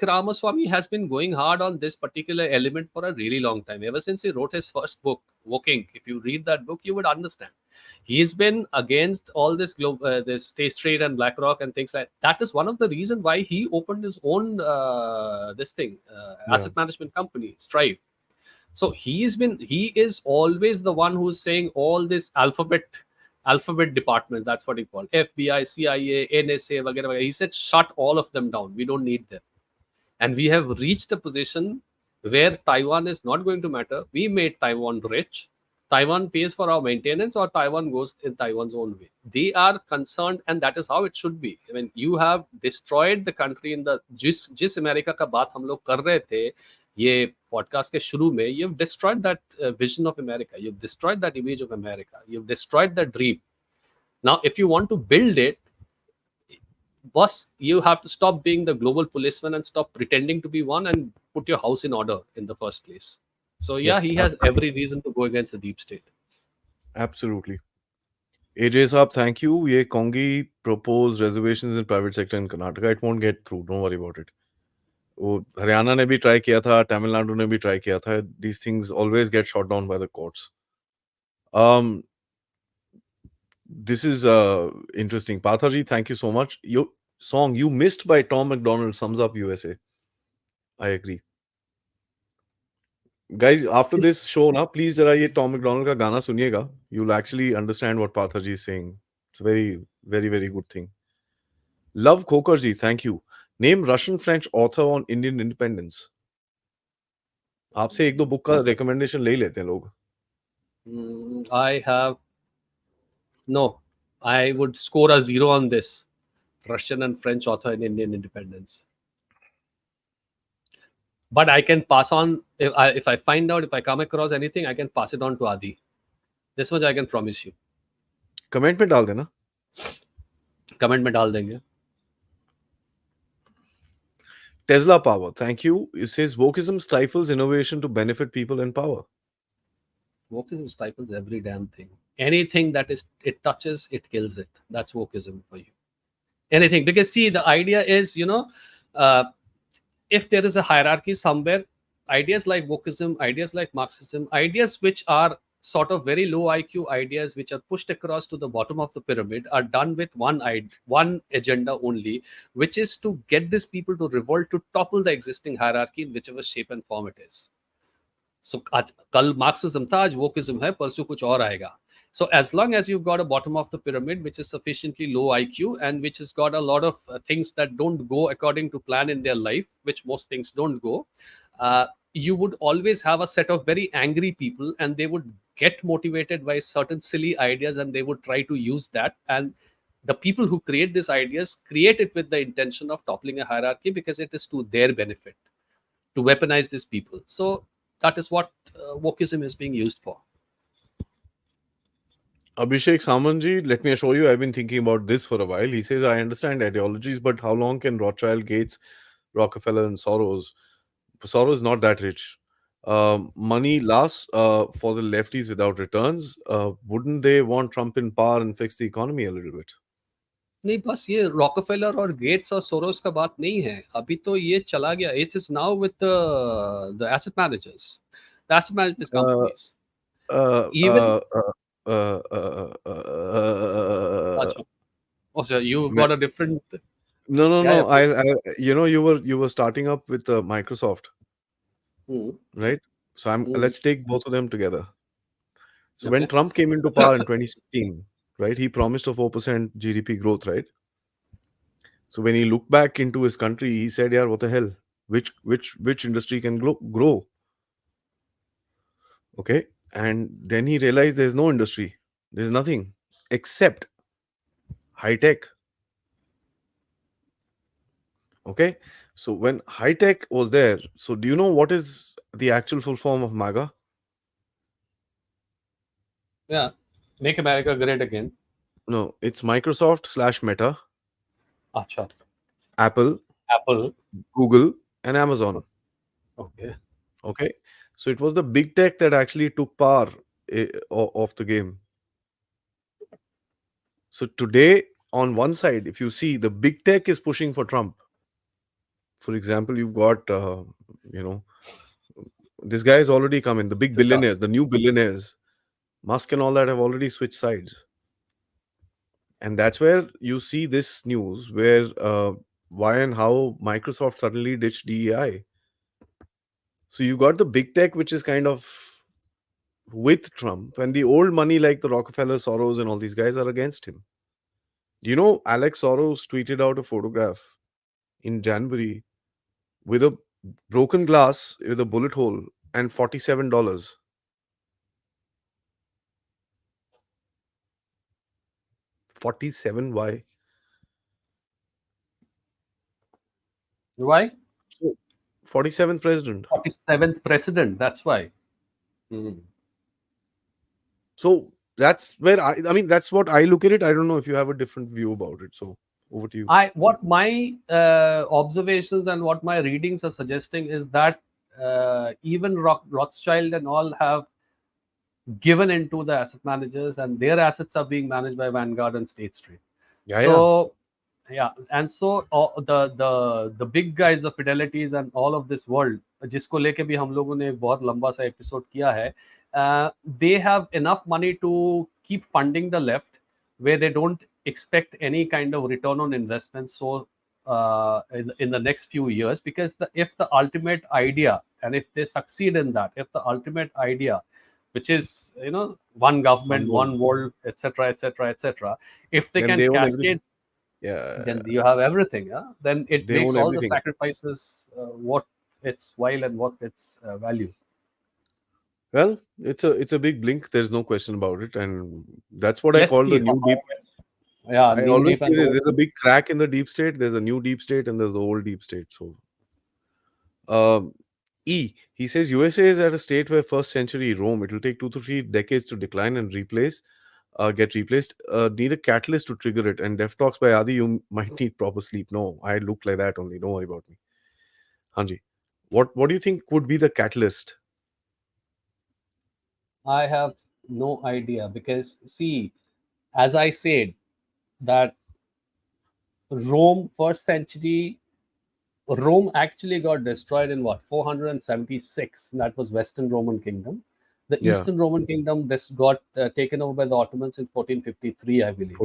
Ramaswamy has been going hard on this particular element for a really long time. Ever since he wrote his first book, Woking. If you read that book, you would understand. He's been against all this this State Street and BlackRock and things like that. That is one of the reasons why he opened his own asset management company, Strive. So he is always the one who's saying all this alphabet departments, that's what he called, FBI, CIA, NSA, whatever. He said, shut all of them down. We don't need them. And we have reached a position where Taiwan is not going to matter. We made Taiwan rich. Taiwan pays for our maintenance or Taiwan goes in Taiwan's own way. They are concerned, and that is how it should be. I mean, you have destroyed the country in the जिस America का बात हम लोग कर रहे थे ये podcast के शुरू में, you've destroyed that vision of America, you've destroyed that image of America, you've destroyed that dream. Now, if you want to build it, boss, you have to stop being the global policeman and stop pretending to be one and put your house in order in the first place. So yeah, he has every reason to go against the deep state. Absolutely. AJ Saab, thank you. ये Kongi proposed reservations in private sector in Karnataka. It won't get through. Don't worry about it. वो हरियाणा ने भी try किया था, तमिलनाडु ने भी try किया था. These things always get shot down by the courts. This is interesting. Parthaji, thank you so much. Your song You Missed by Tom McDonald sums up USA. I agree. Guys, after this show, na, please जरा ये Tom McDonald का गाना सुनिएगा. You'll actually understand what Parthaji is saying. It's a very, very, very good thing. Love Khokarji, thank you. Name Russian French author on Indian independence. आपसे एक दो book का recommendation ले लेते हैं लोग. I would score a 0 on this. Russian and French author in Indian independence. But I can pass on, if I find out, if I come across anything, I can pass it on to Aadi. This much I can promise you. Comment में डाल देना. Comment में डाल देंगे. Tesla Power, thank you. It says wokeism stifles innovation to benefit people in power. Wokeism stifles every damn thing. Anything that it touches, it kills it. That's wokeism for you. Anything. Because see, the idea is, if there is a hierarchy somewhere, ideas like wokeism, ideas like Marxism, ideas which are sort of very low IQ ideas which are pushed across to the bottom of the pyramid are done with one agenda only, which is to get these people to revolt, to topple the existing hierarchy in whichever shape and form it is. So kal Marxism tha, aaj wokeism hai, parsu kuch aur aayega. So as long as you've got a bottom of the pyramid which is sufficiently low IQ and which has got a lot of things that don't go according to plan in their life, which most things don't go, you would always have a set of very angry people, and they would get motivated by certain silly ideas and they would try to use that. And the people who create these ideas create it with the intention of toppling a hierarchy because it is to their benefit, to weaponize these people. So that is what wokeism is being used for. Abhishek Samanji, let me assure you, I've been thinking about this for a while. He says, I understand ideologies, but how long can Rothschild, Gates, Rockefeller, and Soros is not that rich. Money lasts for the lefties without returns. Wouldn't they want Trump in power and fix the economy a little bit? नहीं, बस ये Rockefeller और gets और Soros का बात नहीं है. अभी तो ये चला गया. It is now with the asset managers, the asset management companies. Oh, so you've got a different. No. You were starting up with Microsoft, right? So let's take both of them together. So when Trump came into power in 2016, right, he promised a 4% GDP growth, right? So when he looked back into his country, he said, "Yeah, what the hell? Which industry can grow?" Okay, and then he realized there's no industry, there's nothing except high tech. Okay, so when high tech was there, so do you know what is the actual full form of MAGA? Yeah, make America great again. No, it's Microsoft / Meta, Achha. Apple, Google, and Amazon. Okay. So it was the big tech that actually took power of the game. So today, on one side, if you see, the big tech is pushing for Trump. For example, you've got, this guy has already come in. The big billionaires, the new billionaires, Musk and all that have already switched sides. And that's where you see this news where why and how Microsoft suddenly ditched DEI. So you got the big tech, which is kind of with Trump, and the old money like the Rockefeller, Soros, and all these guys are against him. Do you know Alex Soros tweeted out a photograph in January with a broken glass with a bullet hole and $47? 47. Why? Why? So, 47th president. 47th president. That's why. Hmm. So that's where I mean, that's what I look at it. I don't know if you have a different view about it. So over to you. What my observations and what my readings are suggesting is that even Rothschild and all have given into the asset managers, and their assets are being managed by Vanguard and State Street. Yeah, yeah. So yeah, and so the big guys, the Fidelities and all of this world, जिसको लेके भी हम लोगों ने एक बहुत लंबा सा एपिसोड किया है, they have enough money to keep funding the left, where they don't expect any kind of return on investment. So in the next few years, because if the ultimate idea, and if they succeed in that, if the ultimate idea, which is one government, One one world, etc., etc., etc., if they Then can they own everything. cascade, Yeah, then you have everything. Then it they makes own all the everything. sacrifices what its while and what its value. Well, it's a big blink. There's no question about it, and that's what I Let's call the see new deep. yeah, I new always deep say and this, old. there's a big crack in the deep state. There's a new deep state, and there's the old deep state. So, um, he says USA is at a state where first century Rome. It will take 2 to 3 decades to decline and get replaced. Need a catalyst to trigger it. And Dev Talks by Adi, you might need proper sleep. No, I look like that only. Don't worry about me. Hanji, what do you think would be the catalyst? I have no idea, because see, as I said, that Rome first century, Rome actually got destroyed in what, 476. That was Western Roman Kingdom. The Yeah, Eastern Roman Kingdom this got taken over by the Ottomans in 1453, I believe.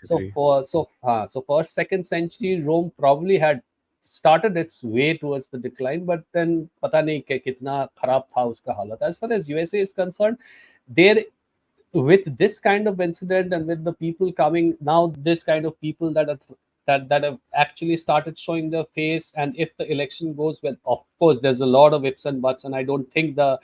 So 1453. so for second century, Rome probably had started its way towards the decline, but then पता नहीं कि कितना खराब था उसका हालत. As far as USA is concerned, there, with this kind of incident and with the people coming now, this kind of people that have actually started showing their face, and if the election goes well, of course there's a lot of ifs and buts, and I don't think the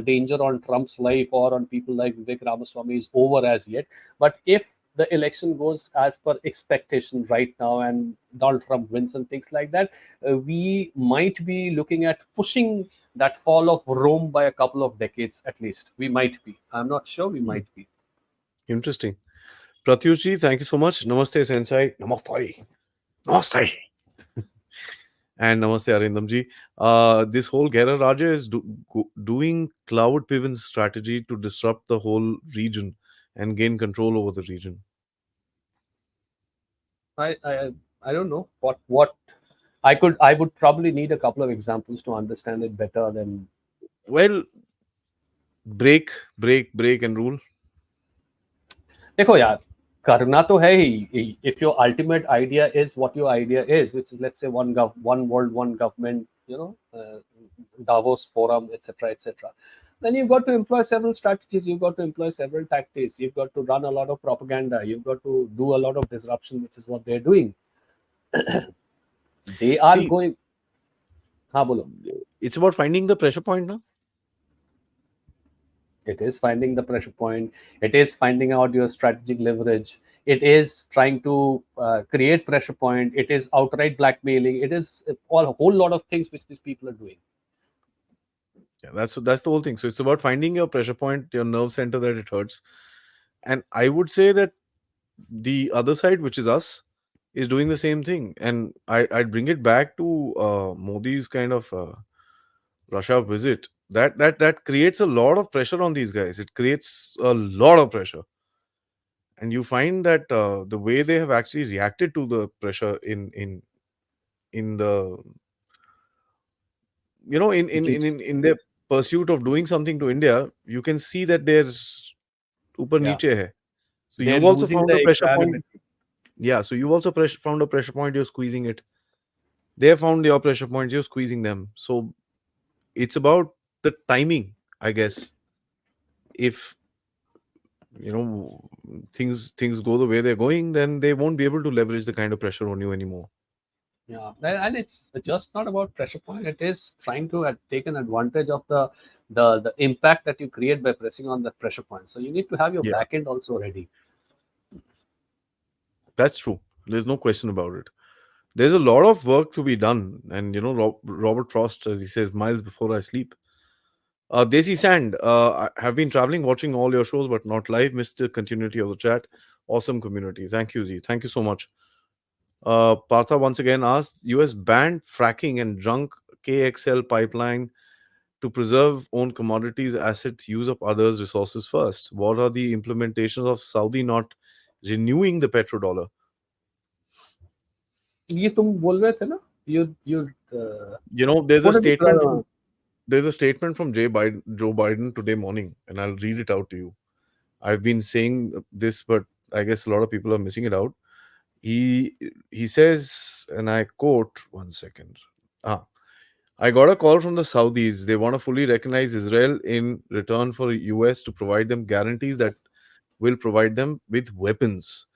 danger on Trump's life or on people like Vivek Ramaswamy is over as yet. But if the election goes as per expectation right now and Donald Trump wins and things like that, we might be looking at pushing that fall of Rome by a couple of decades at least. We might be. I'm not sure. We might be. Interesting. Pratyush, thank you so much. Namaste, Sensei. Namaste. Namaste. And Namaste, Arindam. This whole Gera Raja is doing cloud pivot's strategy to disrupt the whole region and gain control over the region. I don't know what I would probably need a couple of examples to understand it better than. Well, break and rule. देखो यार, करना तो है ही. If your ultimate idea is what your idea is, which is, let's say, one world, one government, Davos forum, etc., etc., then you've got to employ several strategies. You've got to employ several tactics. You've got to run a lot of propaganda. You've got to do a lot of disruption, which is what they're doing. They are See, going. हाँ बोलो. It's about finding the pressure point, no? It is finding the pressure point. It is finding out your strategic leverage. It is trying to create pressure point. It is outright blackmailing. It is a whole lot of things which these people are doing. Yeah, that's the whole thing. So it's about finding your pressure point, your nerve center that it hurts. And I would say that the other side, which is us, is doing the same thing. And I'd bring it back to Modi's kind of Russia visit. That creates a lot of pressure on these guys. It creates a lot of pressure. And you find that the way they have actually reacted to the pressure in the in their pursuit of doing something to India, you can see that they're upar Yeah. niche hai. So They're you've also losing found the a pressure point. equanimity. Yeah, so you've also found a pressure point, you're squeezing it. They have found your pressure points, you're squeezing them. So it's about the timing, I guess. If things go the way they're going, then they won't be able to leverage the kind of pressure on you anymore. Yeah, and it's just not about pressure point. It is trying to take an advantage of the impact that you create by pressing on that pressure point. So you need to have your Yeah. back end also ready. That's true. There's no question about it. There's a lot of work to be done, and Robert Frost, as he says, miles before I sleep. Desi Sand, I have been traveling, watching all your shows, but not live. Missed the continuity of the chat. Awesome community. Thank you, Z. Thank you so much. Partha once again asked, US banned fracking and junk KXL pipeline to preserve own commodities, assets, use up others' resources first. What are the implementations of Saudi not renewing the petrodollar? ये तुम बोल रहे थे ना, you You know, there's a what did you statement from there's a statement from Joe Biden today morning, and I'll read it out to you. I've been saying this, but I guess a lot of people are missing it out. He he says, and I quote, one second. Ah, I got a call from the Saudis. They want to fully recognize Israel in return for US to provide them guarantees that will provide them with weapons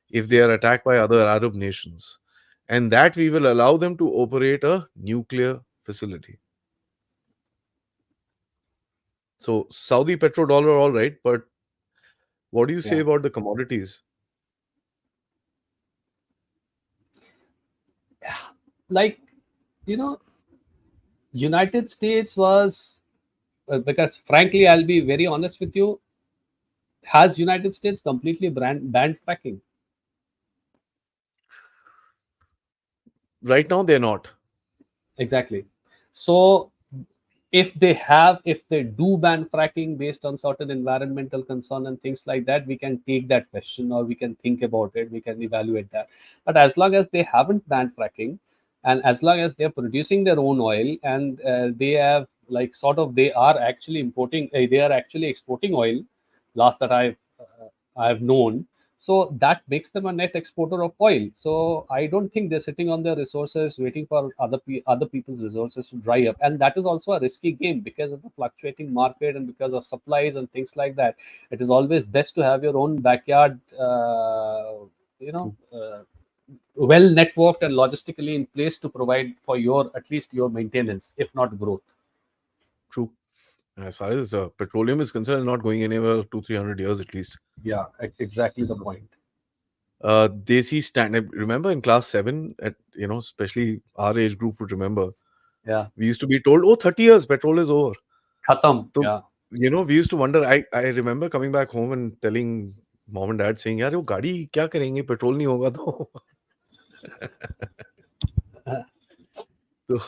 if they are attacked by other Arab nations, and that we will allow them to operate a nuclear facility. So Saudi petrodollar, all right, but what do you say yeah, about the commodities? like you know, United States was because frankly, I'll be very honest with you, has United States completely banned fracking? Right now, they're not. Exactly. So if they do ban fracking based on certain environmental concern and things like that, we can take that question, or we can think about it, we can evaluate that. But as long as they haven't banned fracking, and as long as they're producing their own oil, and they have like sort of they are actually they are actually exporting oil, last that I've known. So that makes them a net exporter of oil. So I don't think they're sitting on their resources waiting for other people's resources to dry up. And that is also a risky game because of the fluctuating market and because of supplies and things like that. It is always best to have your own backyard, you know, True. well networked and logistically in place to provide for your at least your maintenance, if not growth. True. As far as petroleum is concerned, it's not going anywhere 200-300 years at least. Yeah, exactly the point. Desi stand. Remember in class 7, especially our age group would remember, Yeah, we used to be told, oh, 30 years, petrol is over. khatam. So, Yeah. we used to wonder. I remember coming back home and telling mom and dad, saying, यार वो गाड़ी क्या करेंगे, petrol नहीं होगा तो. So,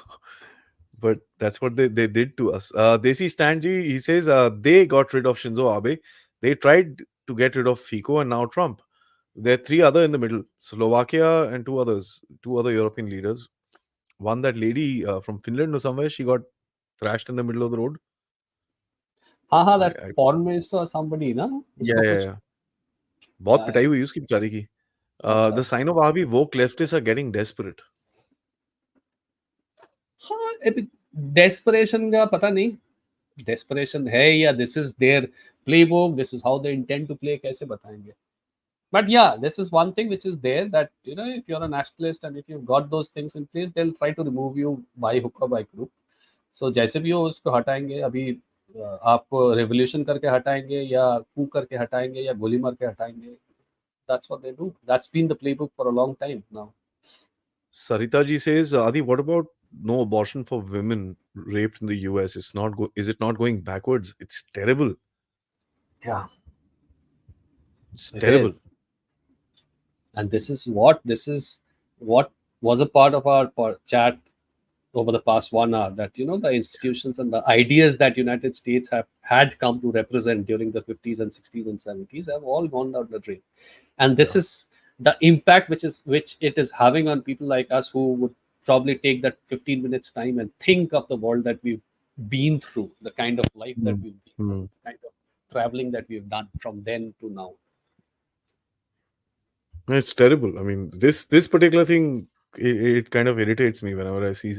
but that's what they did to us. Desi Stanji, he says they got rid of Shinzo Abe. They tried to get rid of Fico and now Trump. There are three other in the middle: Slovakia and two other European leaders. One, that lady from Finland or somewhere, she got thrashed in the middle of the road. हाँ, that I foreign minister or somebody ना, yeah, उसको yeah, कुछ yeah. बहुत पिटाई हुई उसकी बेचारी की. अच्छा. The sign of Abi, woke leftists are getting desperate. हाँ, desperation का पता नहीं, desperation है या this is their playbook, this is how they intend to play, कैसे बताएंगे. But yeah, this is one thing which is there, that if you're a nationalist and if you've got those things in place, they'll try to remove you by hook or by crook. So जैसे भी हो उसको हटाएंगे. अभी आप revolution करके हटाएंगे या कू करके हटाएंगे या गोली मार के हटाएंगे. That's what they do. That's been the playbook for a long time now. Sarita ji says, Adi, what about no abortion for women raped in the US? Is it not going backwards? It's terrible. Yeah, It's it terrible. is. And this is what was a part of our chat over the past 1 hour, that the institutions and the ideas that United States have had come to represent during the 50s and 60s and 70s have all gone down the drain. And this is the impact which it is having on people like us, who would probably take that 15 minutes time and think of the world that we've been through, the kind of life that we've been through, the kind of traveling that we've done from then to now. It's terrible. I mean, this particular thing, it kind of irritates me whenever I see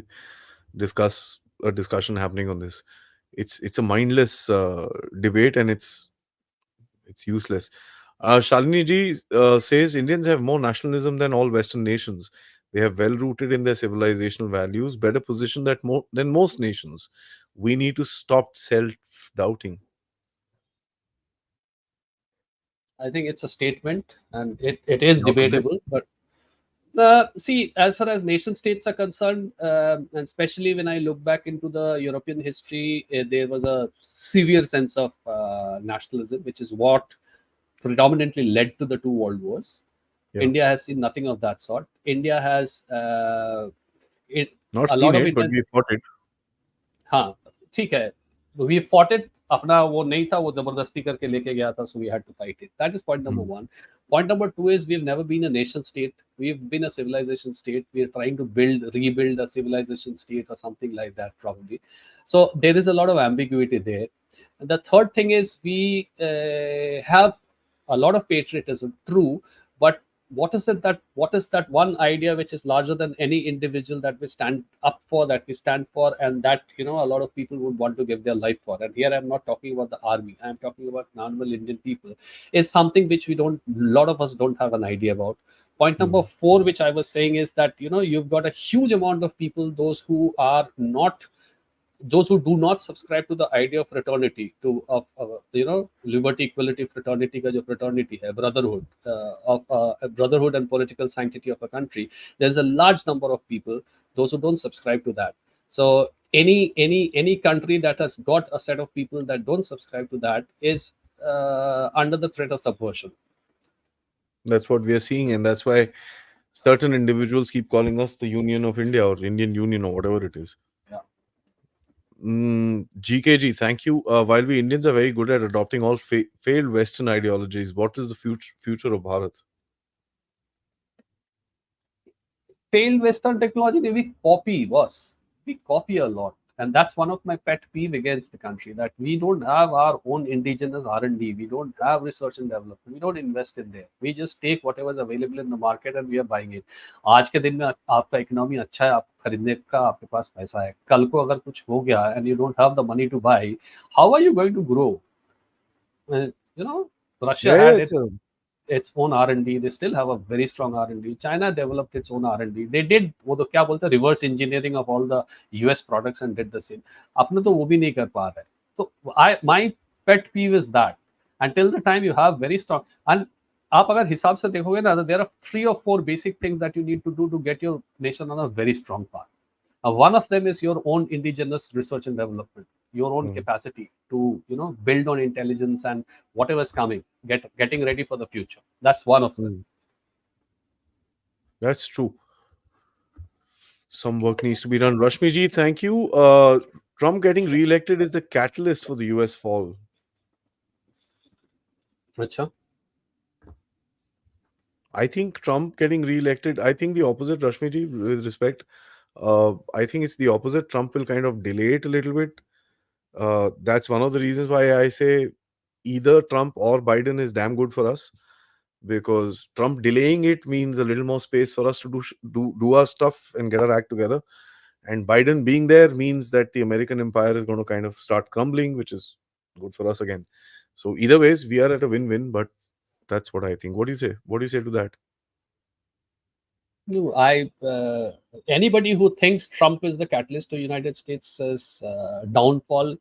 a discussion happening on this. It's a mindless debate, and it's useless. Shalini ji says Indians have more nationalism than all Western nations. They have well rooted in their civilizational values, better positioned than most nations. We need to stop self doubting. I think it's a statement, and it is Not on it. debatable. But see, as far as nation states are concerned, and especially when I look back into the European history, there was a severe sense of nationalism, which is what predominantly led to the two world wars. Yeah. India has seen nothing of that sort. India has it, Not a seen lot of it, it. but we fought it. हाँ ठीक है, we fought it. अपना वो नहीं था, वो जबरदस्ती करके लेके गया था, so we had to fight it. That is point number one. Point number two is we've never been a nation state. We've been a civilization state. We're trying to rebuild a civilization state or something like that, probably. So there is a lot of ambiguity there. And the third thing is we have a lot of patriotism, true, but what is that one idea which is larger than any individual that we stand up for, that we stand for, and that a lot of people would want to give their life for? And here I'm not talking about the army, I'm talking about normal Indian people. Is something which a lot of us don't have an idea about. Point number four, which I was saying, is that you've got a huge amount of people, those who do not subscribe to the idea of fraternity, of liberty, equality, fraternity ka jo fraternity hai, brotherhood, of brotherhood and political sanctity of a country. There's a large number of people, those who don't subscribe to that. So any country that has got a set of people that don't subscribe to that is under the threat of subversion. That's what we are seeing, and that's why certain individuals keep calling us the Union of India or Indian Union or whatever it is. Yeah. GKG, thank you. While we Indians are very good at adopting all failed Western ideologies, what is the future of Bharat? Failed Western technology, we copy, boss. We copy a lot. And that's one of my pet peeve against the country, that we don't have our own indigenous R&D. We don't have research and development. We don't invest in there. We just take whatever is available in the market and we are buying it. आज के दिन में आपका economy अच्छा है, आप खरीदने का आपके पास पैसा है. कल को अगर कुछ हो गया and you don't have the money to buy, how are you going to grow? Russia had its own R&D. They still have a very strong R&D. China developed its own R&D. They did वो तो क्या बोलते हैं, reverse engineering of all the US products and did the same. अपने तो वो भी नहीं कर पा रहे. तो my pet peeve is that until the time you have very strong, and आप अगर हिसाब से देखोगे ना, there are 3 or 4 basic things that you need to do to get your nation on a very strong path. One of them is your own indigenous research and development, your own capacity to build on intelligence and whatever's coming, getting ready for the future. That's one of them. That's true. Some work needs to be done. Rashmiji, thank you. Trump getting re-elected is the catalyst for the US fall. Achha. I think Trump getting re-elected, I think the opposite, Rashmiji, with respect. I think it's the opposite. Trump will kind of delay it a little bit. That's one of the reasons why I say either Trump or Biden is damn good for us, because Trump delaying it means a little more space for us to do our stuff and get our act together. And Biden being there means that the American empire is going to kind of start crumbling, which is good for us again. So either ways, we are at a win-win, but that's what I think. What do you say? What do you say to that? No, anybody who thinks Trump is the catalyst to United States' downfall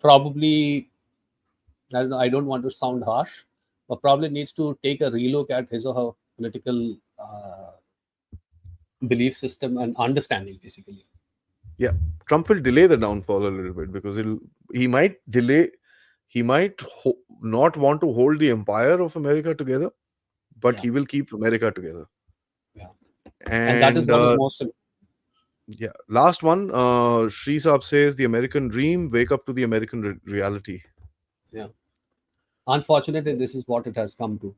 probably, I don't want to sound harsh, but probably needs to take a relook at his or her political belief system and understanding, basically. Yeah, Trump will delay the downfall a little bit because he might delay. He might not want to hold the empire of America together, but he will keep America together. Yeah, and that is one of the most. Yeah, last one. Shri Saab says the American dream, wake up to the American reality. Yeah, unfortunately, this is what it has come to,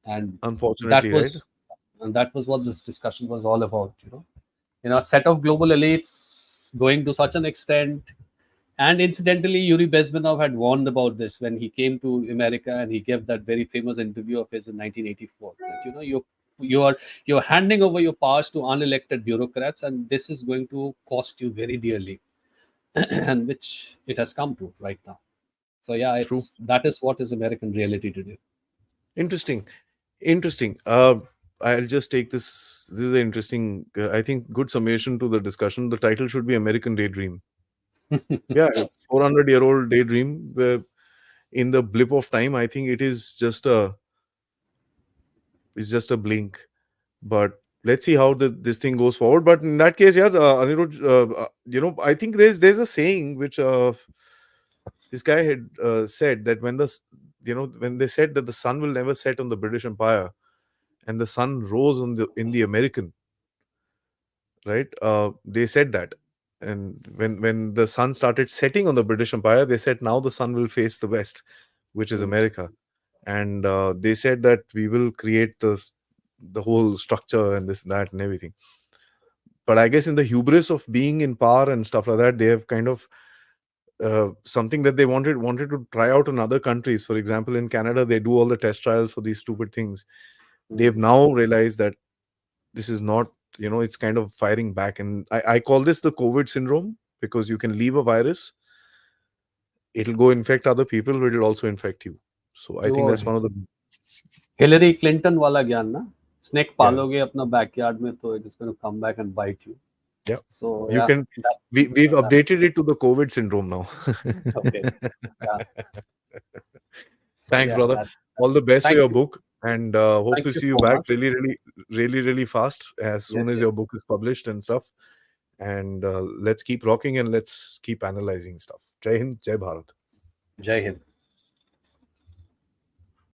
and unfortunately, that was what this discussion was all about. A set of global elites going to such an extent. And incidentally, Yuri Bezmenov had warned about this when he came to America and he gave that very famous interview of his in 1984. That, you're handing over your powers to unelected bureaucrats, and this is going to cost you very dearly, and which it has come to right now. So yeah, that is what is American reality today. Interesting. I'll just take this. This is an interesting, I think, good summation to the discussion. The title should be American Daydream. Yeah, 400-year-old daydream. in the blip of time. I think it is just a blink. But let's see how this thing goes forward. But in that case, yeah, Anirudh, I think there's a saying which this guy had said, that when they said that the sun will never set on the British Empire, and the sun rose in the American, right? They said that, and when the sun started setting on the British Empire, they said now the sun will face the west, which is America, and they said that we will create the whole structure and this, that, and everything. But I guess in the hubris of being in power and stuff like that, they have kind of something that they wanted to try out in other countries. For example, in Canada, they do all the test trials for these stupid things. They've now realized that this is not, it's kind of firing back. And I call this the COVID syndrome, because you can leave a virus, it'll go infect other people, but it'll also infect you. So I think that's one of the Hillary Clinton वाला ज्ञान ना, snake पालोगे अपना backyard में तो it is going to come back and bite you. Yeah. So you can we've updated it to the COVID syndrome now. Okay. Yeah. So, thanks, brother. All the best for your book, and hope Thank to you see you so back much. really fast as soon as your book is published and stuff. And let's keep rocking, and let's keep analyzing stuff. Jai Hind, Jai Bharat. Jai Hind.